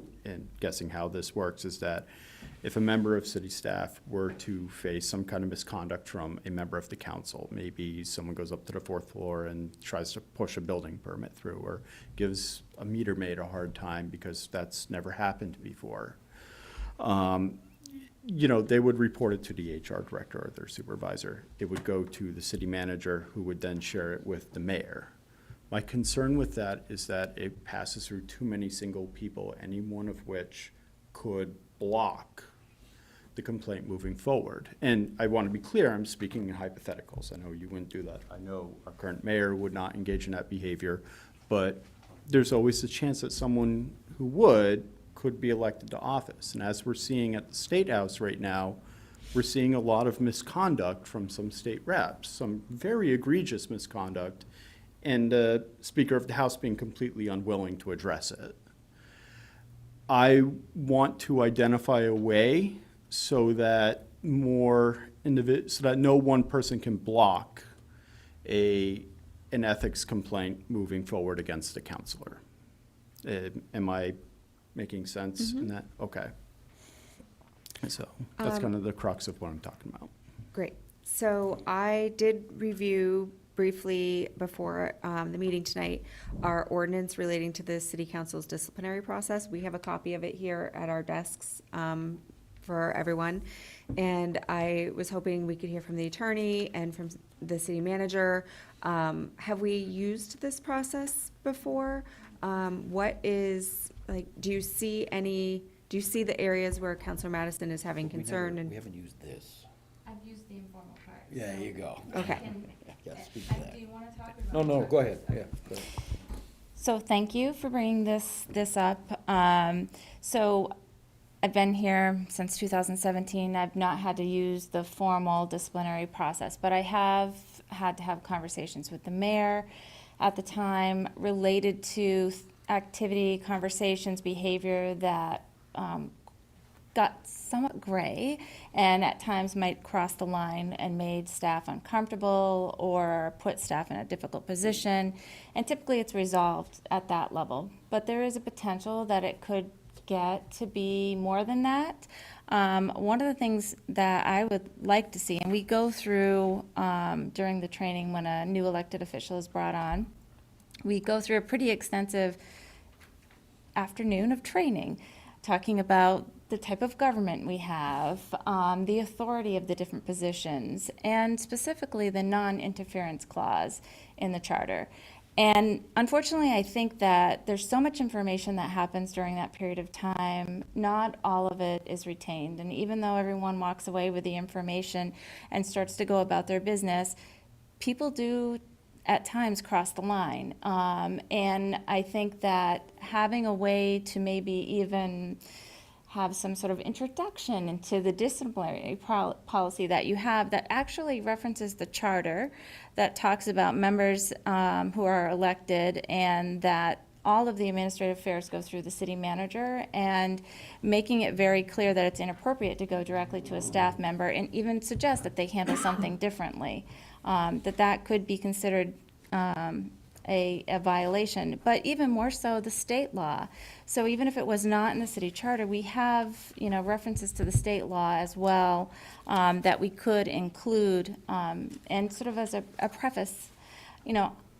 guessing how this works, is that if a member of city staff were to face some kind of misconduct from a member of the council, maybe someone goes up to the 4th floor and tries to push a building permit through, or gives a meter maid a hard time because that's never happened before, they would report it to the HR director or their supervisor. It would go to the city manager, who would then share it with the mayor. My concern with that is that it passes through too many single people, any one of which could block the complaint moving forward. And I want to be clear, I'm speaking in hypotheticals. I know you wouldn't do that. I know our current mayor would not engage in that behavior, but there's always a chance that someone who would could be elected to office. And as we're seeing at the State House right now, we're seeing a lot of misconduct from some state reps, some very egregious misconduct, and the Speaker of the House being completely unwilling to address it. I want to identify a way so that so that no one person can block an ethics complaint moving forward against a councilor. Am I making sense in that? Okay. So that's kind of the crux of what I'm talking about. Great. So I did review briefly before the meeting tonight our ordinance relating to the city council's disciplinary process. We have a copy of it here at our desks for everyone. And I was hoping we could hear from the attorney and from the city manager. Have we used this process before? What is, like, do you see the areas where Councilor Madison is having concern? We haven't used this. I've used the informal part. Yeah, there you go. Okay. Yeah, speak to that. Do you want to talk about? No, go ahead, yeah, go ahead. So thank you for bringing this up. So I've been here since 2017. I've not had to use the formal disciplinary process, but I have had to have conversations with the mayor at the time related to activity, conversations, behavior that got somewhat gray and at times might cross the line and made staff uncomfortable or put staff in a difficult position. And typically it's resolved at that level. But there is a potential that it could get to be more than that. One of the things that I would like to see, and we go through during the training when a new elected official is brought on, we go through a pretty extensive afternoon of training, talking about the type of government we have, the authority of the different positions, and specifically the non-interference clause in the charter. And unfortunately, I think that there's so much information that happens during that period of time, not all of it is retained. And even though everyone walks away with the information and starts to go about their business, people do at times cross the line. And I think that having a way to maybe even have some sort of introduction into the disciplinary policy that you have that actually references the charter, that talks about members who are elected, and that all of the administrative affairs go through the city manager, and making it very clear that it's inappropriate to go directly to a staff member and even suggest that they handle something differently, that could be considered a violation, but even more so the state law. So even if it was not in the city charter, we have, references to the state law as well, that we could include, and sort of as a preface,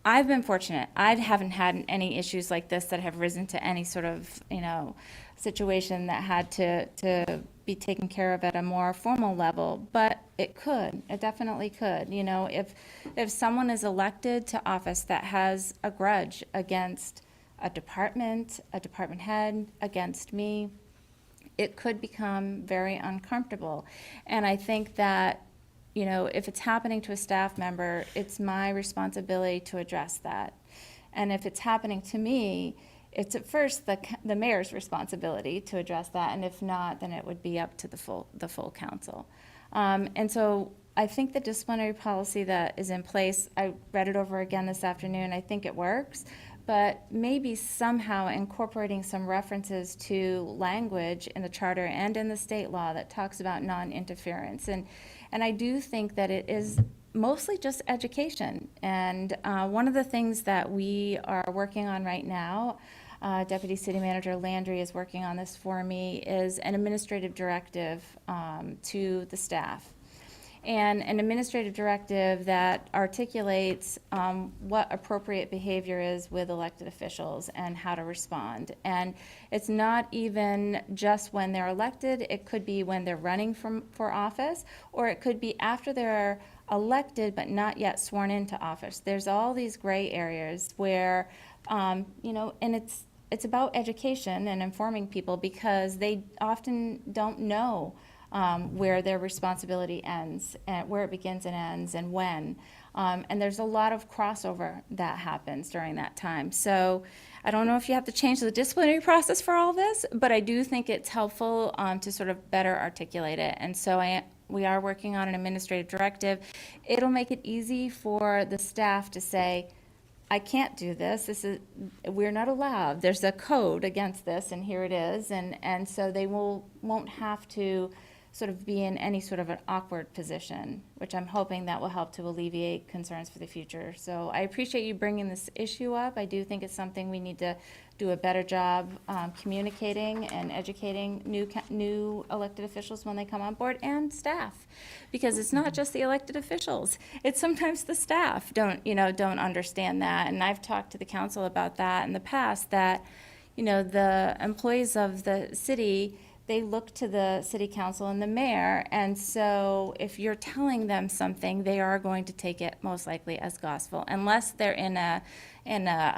I've been fortunate. I haven't had any issues like this that have risen to any sort of, situation that had to be taken care of at a more formal level, but it definitely could. If someone is elected to office that has a grudge against a department head, against me, it could become very uncomfortable. And I think that, if it's happening to a staff member, it's my responsibility to address that. And if it's happening to me, it's at first the mayor's responsibility to address that, and if not, then it would be up to the full council. And so I think the disciplinary policy that is in place, I read it over again this afternoon, I think it works, but maybe somehow incorporating some references to language in the charter and in the state law that talks about non-interference. And I do think that it is mostly just education. And one of the things that we are working on right now, Deputy City Manager Landry is working on this for me, is an administrative directive to the staff. And an administrative directive that articulates what appropriate behavior is with elected officials and how to respond. And it's not even just when they're elected, it could be when they're running for office, or it could be after they're elected but not yet sworn into office. There's all these gray areas where, and it's about education and informing people, because they often don't know where their responsibility ends, and where it begins and ends, and when. And there's a lot of crossover that happens during that time. So I don't know if you have to change the disciplinary process for all this, but I do think it's helpful to sort of better articulate it. And so we are working on an administrative directive. It'll make it easy for the staff to say, I can't do this. We're not allowed. There's a code against this, and here it is. And so they won't have to sort of be in any sort of an awkward position, which I'm hoping that will help to alleviate concerns for the future. So I appreciate you bringing this issue up. I do think it's something we need to do a better job communicating and educating new elected officials when they come on board, and staff, because it's not just the elected officials. It's sometimes the staff don't understand that. And I've talked to the council about that in the past, that the employees of the city, they look to the city council and the mayor. And so if you're telling them something, they are going to take it most likely as gospel, unless they're in a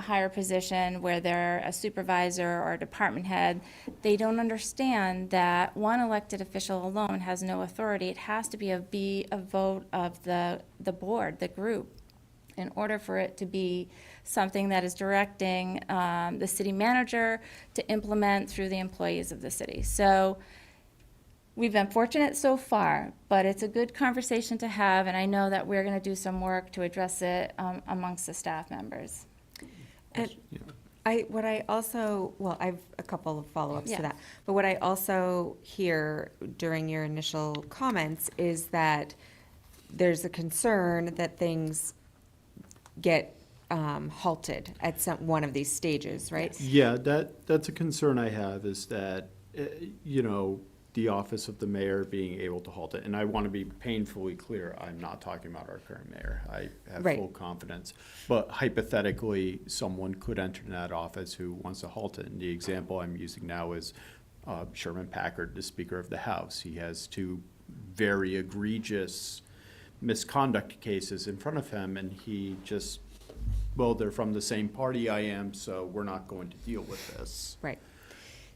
higher position where they're a supervisor or a department head. They don't understand that one elected official alone has no authority. It has to be a vote of the board, the group, in order for it to be something that is directing the city manager to implement through the employees of the city. So we've been fortunate so far, but it's a good conversation to have, and I know that we're going to do some work to address it amongst the staff members. And I have a couple of follow-ups Yeah. to that. But what I also hear during your initial comments is that there's a concern that things get halted at one of these stages, right? Yeah, that's a concern I have, is that, the office of the mayor being able to halt it. And I want to be painfully clear, I'm not talking about our current mayor. I have Right. full confidence. But hypothetically, someone could enter in that office who wants to halt it. And the example I'm using now is Sherman Packard, the Speaker of the House. He has two very egregious misconduct cases in front of him, and he just, they're from the same party I am, so we're not going to deal with this. Right.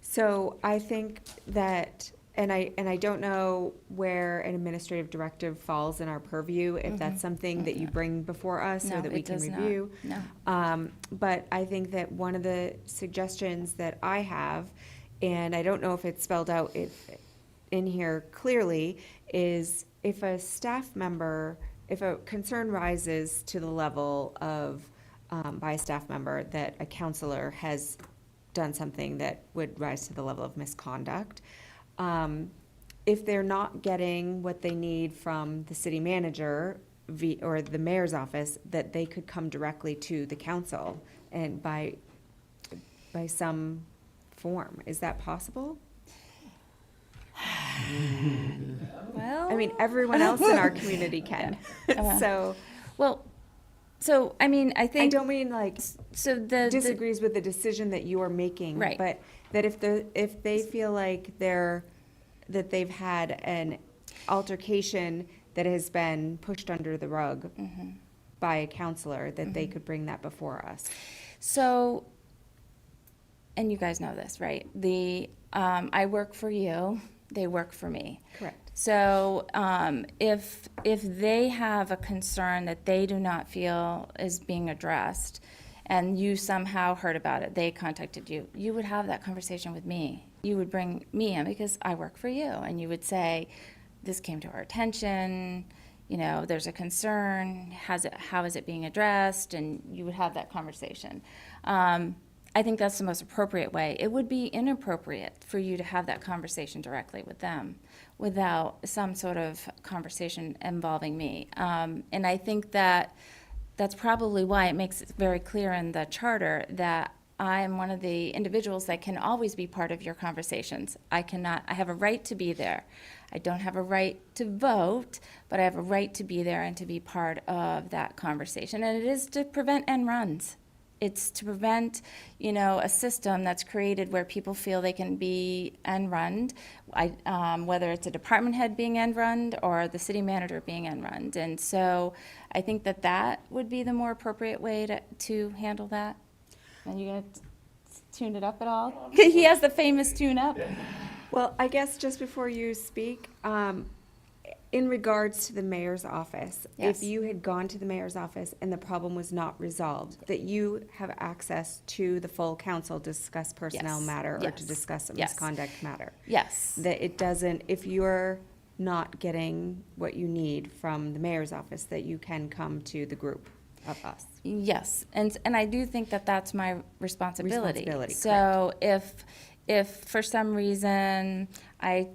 So I think that, and I don't know where an administrative directive falls in our purview, if that's something that you bring before us so No, that we it can does not. review. No. But I think that one of the suggestions that I have, and I don't know if it's spelled out in here clearly, is if a staff member, if a concern rises to the level of, by a staff member, that a counselor has done something that would rise to the level of misconduct, if they're not getting what they need from the city manager or the mayor's office, that they could come directly to the council and by some form. Is that possible? Well. I mean, everyone else in our community can. So, I think. I don't mean like disagrees with the decision that you are making. Right. But that if they feel like that they've had an altercation that has been pushed under the rug by a counselor, that they could bring that before us. So, and you guys know this, right? I work for you, they work for me. Correct. So, if they have a concern that they do not feel is being addressed, and you somehow heard about it, they contacted you, you would have that conversation with me. You would bring me in because I work for you, and you would say, this came to our attention, there's a concern, how is it being addressed? And you would have that conversation. I think that's the most appropriate way. It would be inappropriate for you to have that conversation directly with them without some sort of conversation involving me. And I think that's probably why it makes it very clear in the charter that I am one of the individuals that can always be part of your conversations. I have a right to be there. I don't have a right to vote, but I have a right to be there and to be part of that conversation. And it is to prevent end runs. It's to prevent, a system that's created where people feel they can be end-runned, whether it's a department head being end-runned or the city manager being end-runned. And so I think that would be the more appropriate way to handle that. And you gonna tune it up at all? He has the famous tune-up. Well, I guess just before you speak, in regards to the mayor's office, Yes. if you had gone to the mayor's office and the problem was not resolved, that you have access to the full council to discuss personnel Yes. matter or to Yes. discuss a Yes. misconduct matter. Yes. That it doesn't, if you're not getting what you need from the mayor's office, that you can come to the group of us. Yes, and I do think that that's my responsibility. Responsibility, So if for some reason I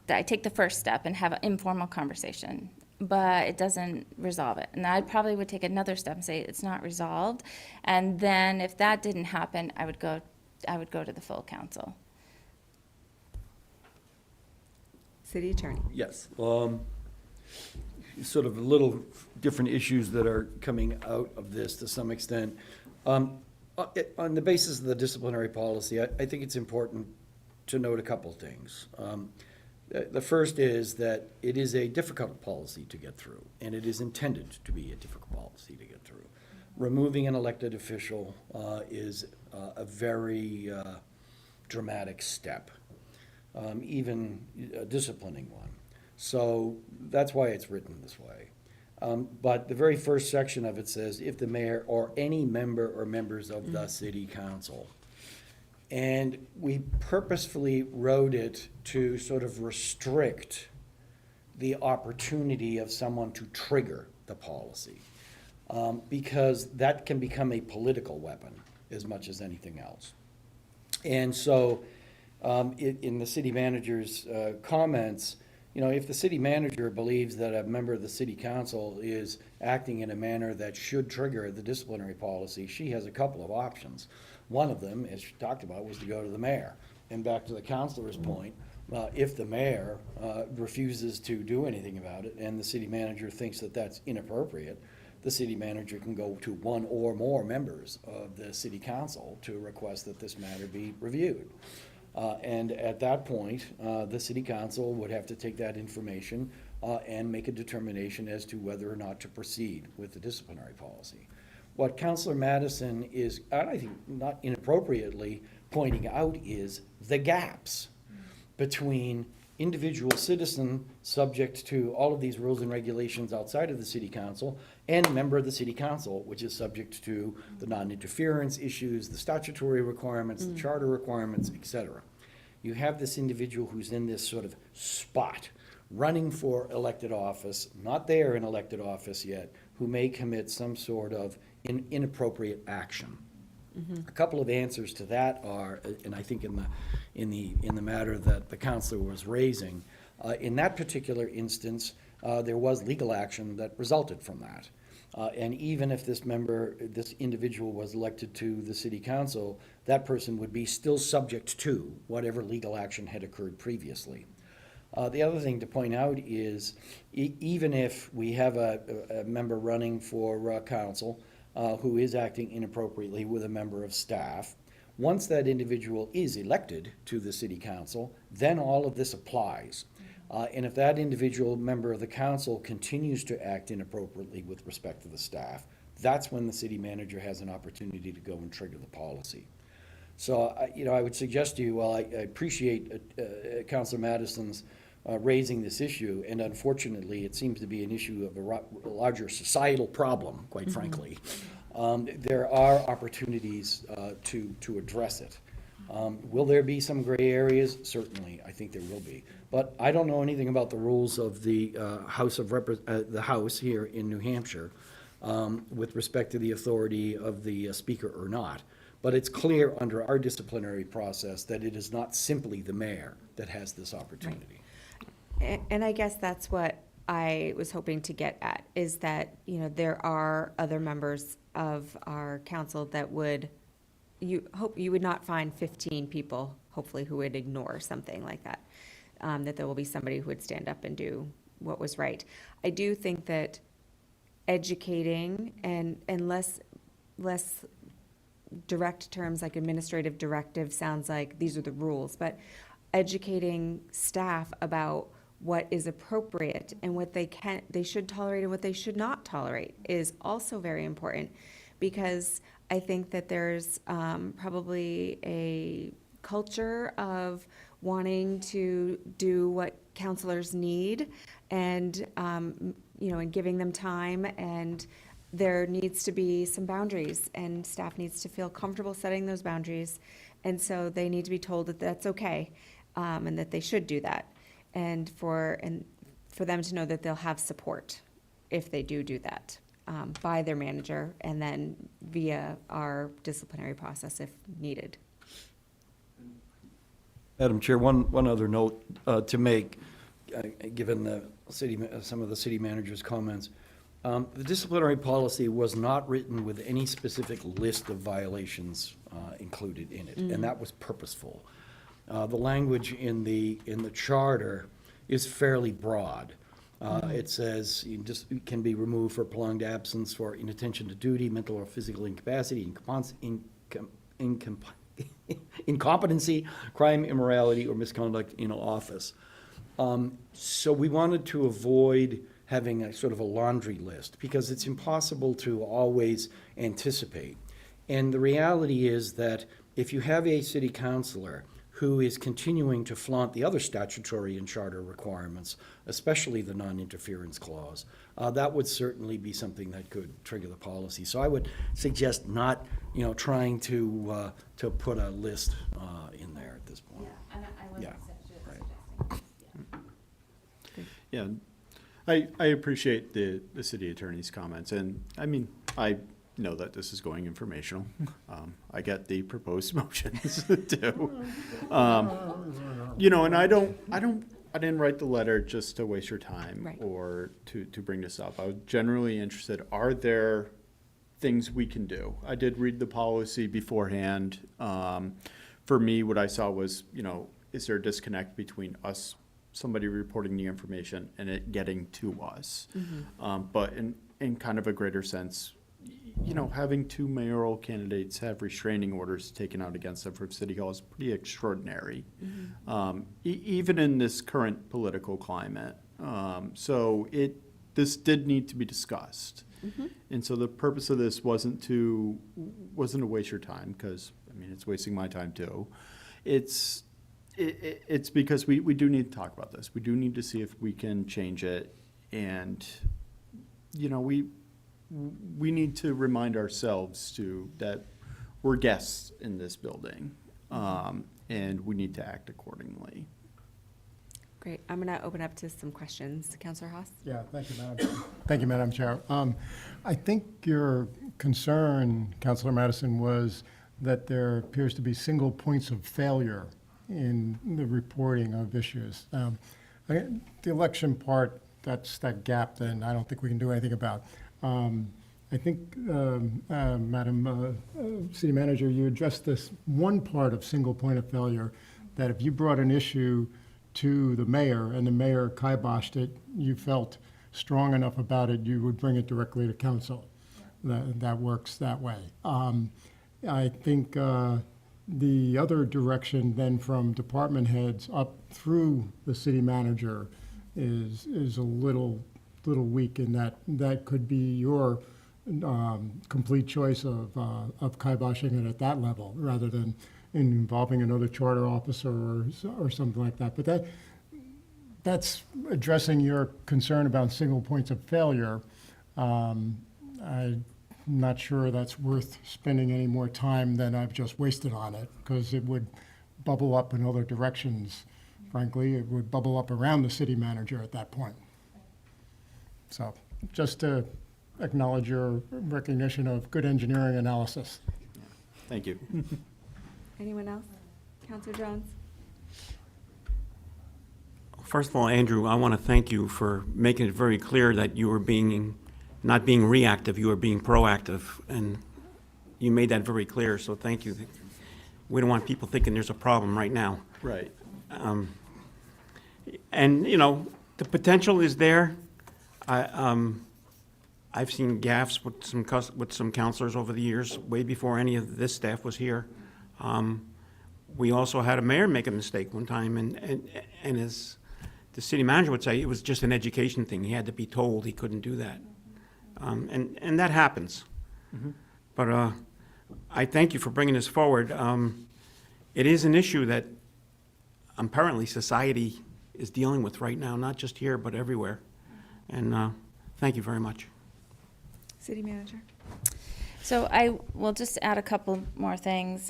take the first step and have an informal conversation, but it doesn't resolve it, and I probably would take another step and say it's not resolved, and then if that didn't happen, I would go to the full council. City Attorney. Yes. Sort of little different issues that are coming out of this to some extent. On the basis of the disciplinary policy, I think it's important to note a couple things. The first is that it is a difficult policy to get through, and it is intended to be a difficult policy to get through. Removing an elected official is a very dramatic step, even a disciplining one. So that's why it's written this way. But the very first section of it says, if the mayor or any member or members of the city council. And we purposefully wrote it to sort of restrict the opportunity of someone to trigger the policy. Because that can become a political weapon as much as anything else. And so, in the city manager's comments, you know, if the city manager believes that a member of the city council is acting in a manner that should trigger the disciplinary policy, she has a couple of options. One of them, as she talked about, was to go to the mayor. And back to the councilor's point, if the mayor refuses to do anything about it and the city manager thinks that that's inappropriate, the city manager can go to one or more members of the city council to request that this matter be reviewed. And at that point, the city council would have to take that information and make a determination as to whether or not to proceed with the disciplinary policy. What Councilor Madison is, I think not inappropriately, pointing out is the gaps between individual citizen subject to all of these rules and regulations outside of the city council and a member of the city council, which is subject to the non-interference issues, the statutory requirements, the charter requirements, et cetera. You have this individual who's in this sort of spot, running for elected office, not there in elected office yet, who may commit some sort of inappropriate action. A couple of answers to that are, and I think in the matter that the councilor was raising, in that particular instance, there was legal action that resulted from that. And even if this individual was elected to the city council, that person would be still subject to whatever legal action had occurred previously. The other thing to point out is, even if we have a member running for council who is acting inappropriately with a member of staff, once that individual is elected to the city council, then all of this applies. And if that individual member of the council continues to act inappropriately with respect to the staff, that's when the city manager has an opportunity to go and trigger the policy. So, I would suggest to you, while I appreciate Councilor Madison's raising this issue, and unfortunately, it seems to be an issue of a larger societal problem, quite frankly, there are opportunities to address it. Will there be some gray areas? Certainly, I think there will be. But I don't know anything about the rules of the the House here in New Hampshire with respect to the authority of the Speaker or not. But it's clear under our disciplinary process that it is not simply the mayor that has this opportunity. Right. And I guess that's what I was hoping to get at, is that, there are other members of our council that you would not find 15 people, hopefully, who would ignore something like that, that there will be somebody who would stand up and do what was right. I do think that educating and less direct terms like administrative directive sounds like these are the rules, but educating staff about what is appropriate and what they should tolerate and what they should not tolerate is also very important, because I think that there's probably a culture of wanting to do what counselors need and, and giving them time, and there needs to be some boundaries, and staff needs to feel comfortable setting those boundaries. And so they need to be told that that's okay, and that they should do that. And for them to know that they'll have support if they do that by their manager, and then via our disciplinary process if needed. Madam Chair, one other note to make, given some of the city manager's comments. The disciplinary policy was not written with any specific list of violations included in it, and that was purposeful. The language in the charter is fairly broad. It says you can be removed for prolonged absence for inattention to duty, mental or physical incapacity, incompetency, crime, immorality, or misconduct in office. So we wanted to avoid having a sort of a laundry list, because it's impossible to always anticipate. And the reality is that if you have a city councilor who is continuing to flaunt the other statutory and charter requirements, especially the non-interference clause, that would certainly be something that could trigger the policy. So I would suggest not, trying to put a list in there at this point. Yeah, and I wasn't Right. suggesting. Yeah, I appreciate the city attorney's comments, and I mean, I know that this is going informational. I get the proposed motions too. And I didn't write the letter just to waste your time Right. or to bring this up. I was generally interested, are there things we can do? I did read the policy beforehand. For me, what I saw was, is there a disconnect between us, somebody reporting the information, and it getting to us? But in kind of a greater sense, having two mayoral candidates have restraining orders taken out against them from City Hall is pretty extraordinary, even in this current political climate. So this did need to be discussed. And so the purpose of this wasn't to waste your time, because, it's wasting my time too. It's because we do need to talk about this. We do need to see if we can change it. And, we need to remind ourselves that we're guests in this building, and we need to act accordingly. Great. I'm going to open up to some questions. Councilor Haas? Yeah, thank you, Madam Chair. I think your concern, Councilor Madison, was that there appears to be single points of failure in the reporting of issues. The election part, that's that gap, then I don't think we can do anything about. I think, Madam City Manager, you addressed this one part of single point of failure, that if you brought an issue to the mayor and the mayor kiboshed it, you felt strong enough about it, you would bring it directly to council. That works that way. I think the other direction then from department heads up through the city manager is a little weak in that could be your complete choice of kiboshing it at that level rather than involving another charter officer or something like that. But that's addressing your concern about single points of failure. I'm not sure that's worth spending any more time than I've just wasted on it, because it would bubble up in other directions. Frankly, it would bubble up around the city manager at that point. So just to acknowledge your recognition of good engineering analysis. Thank you. Anyone else? Councilor Jones? First of all, Andrew, I want to thank you for making it very clear that you were not being reactive, you were being proactive, and you made that very clear, so thank you. We don't want people thinking there's a problem right now. Right. And, the potential is there. I've seen gaffes with some counselors over the years, way before any of this staff was here. We also had a mayor make a mistake one time, and as the city manager would say, it was just an education thing. He had to be told he couldn't do that. And that happens. But I thank you for bringing this forward. It is an issue that apparently society is dealing with right now, not just here, but everywhere. And thank you very much. City manager? So I will just add a couple more things.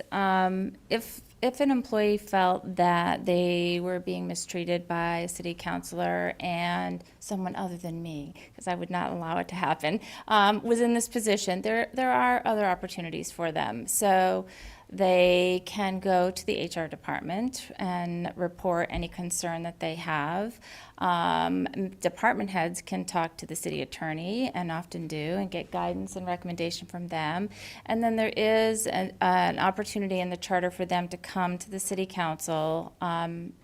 If an employee felt that they were being mistreated by a city councilor and someone other than me, because I would not allow it to happen, was in this position, there are other opportunities for them. So they can go to the HR department and report any concern that they have. Department heads can talk to the city attorney, and often do, and get guidance and recommendation from them. And then there is an opportunity in the charter for them to come to the city council.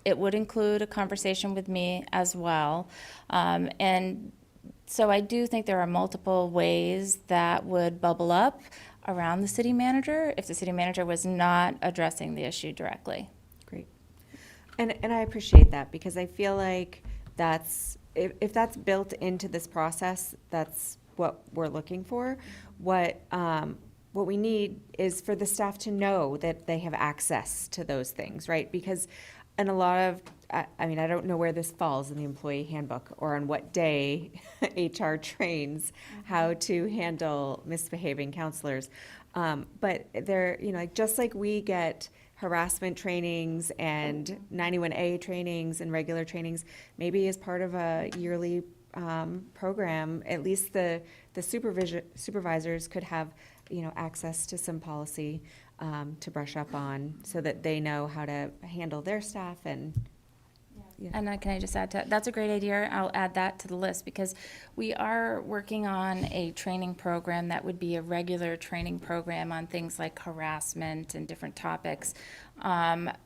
It would include a conversation with me as well. And so I do think there are multiple ways that would bubble up. around the city manager if the city manager was not addressing the issue directly. Great. And I appreciate that, because I feel like that's, if that's built into this process, that's what we're looking for. What we need is for the staff to know that they have access to those things, right? Because in a lot of, I mean, I don't know where this falls in the employee handbook or on what day HR trains how to handle misbehaving counselors. But they're, you know, like, just like we get harassment trainings and 91A trainings and regular trainings, maybe as part of a yearly program, at least the supervisors could have, you know, access to some policy to brush up on, so that they know how to handle their staff and. Yeah. And can I just add to that? That's a great idea. I'll add that to the list, because we are working on a training program that would be a regular training program on things like harassment and different topics.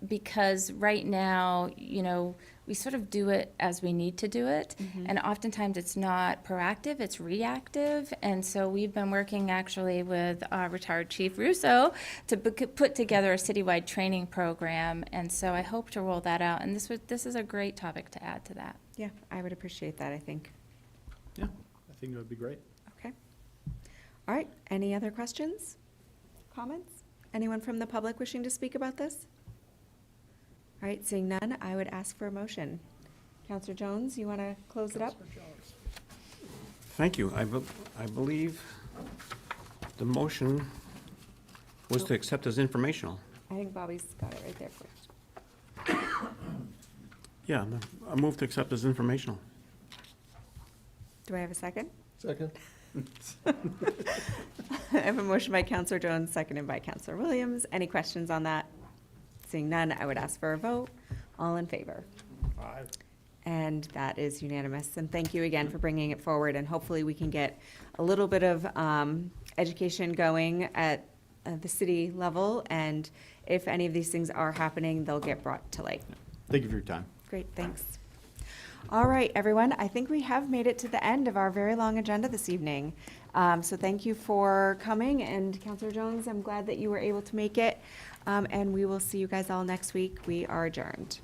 Because right now, you know, we sort of do it as we need to do it. And oftentimes it's not proactive, it's reactive. And so we've been working actually with retired Chief Russo to put together a citywide training program. And so I hope to roll that out. And this is a great topic to add to that. Yeah, I would appreciate that, I think. Yeah, I think it would be great. Okay. All right, any other questions, comments? Anyone from the public wishing to speak about this? All right, seeing none, I would ask for a motion. Counselor Jones, you want to close it up? Thank you. I believe the motion was to accept as informational. I think Bobby's got it right there first. Yeah, I move to accept as informational. Do I have a second? Second? I have a motion by Counselor Jones, seconded by Counselor Williams. Any questions on that? Seeing none, I would ask for a vote. All in favor? Aye. And that is unanimous. And thank you again for bringing it forward. And hopefully we can get a little bit of education going at the city level. And if any of these things are happening, they'll get brought to light. Thank you for your time. Great, thanks. All right, everyone, I think we have made it to the end of our very long agenda this evening. So thank you for coming, and Counselor Jones, I'm glad that you were able to make it. And we will see you guys all next week. We are adjourned.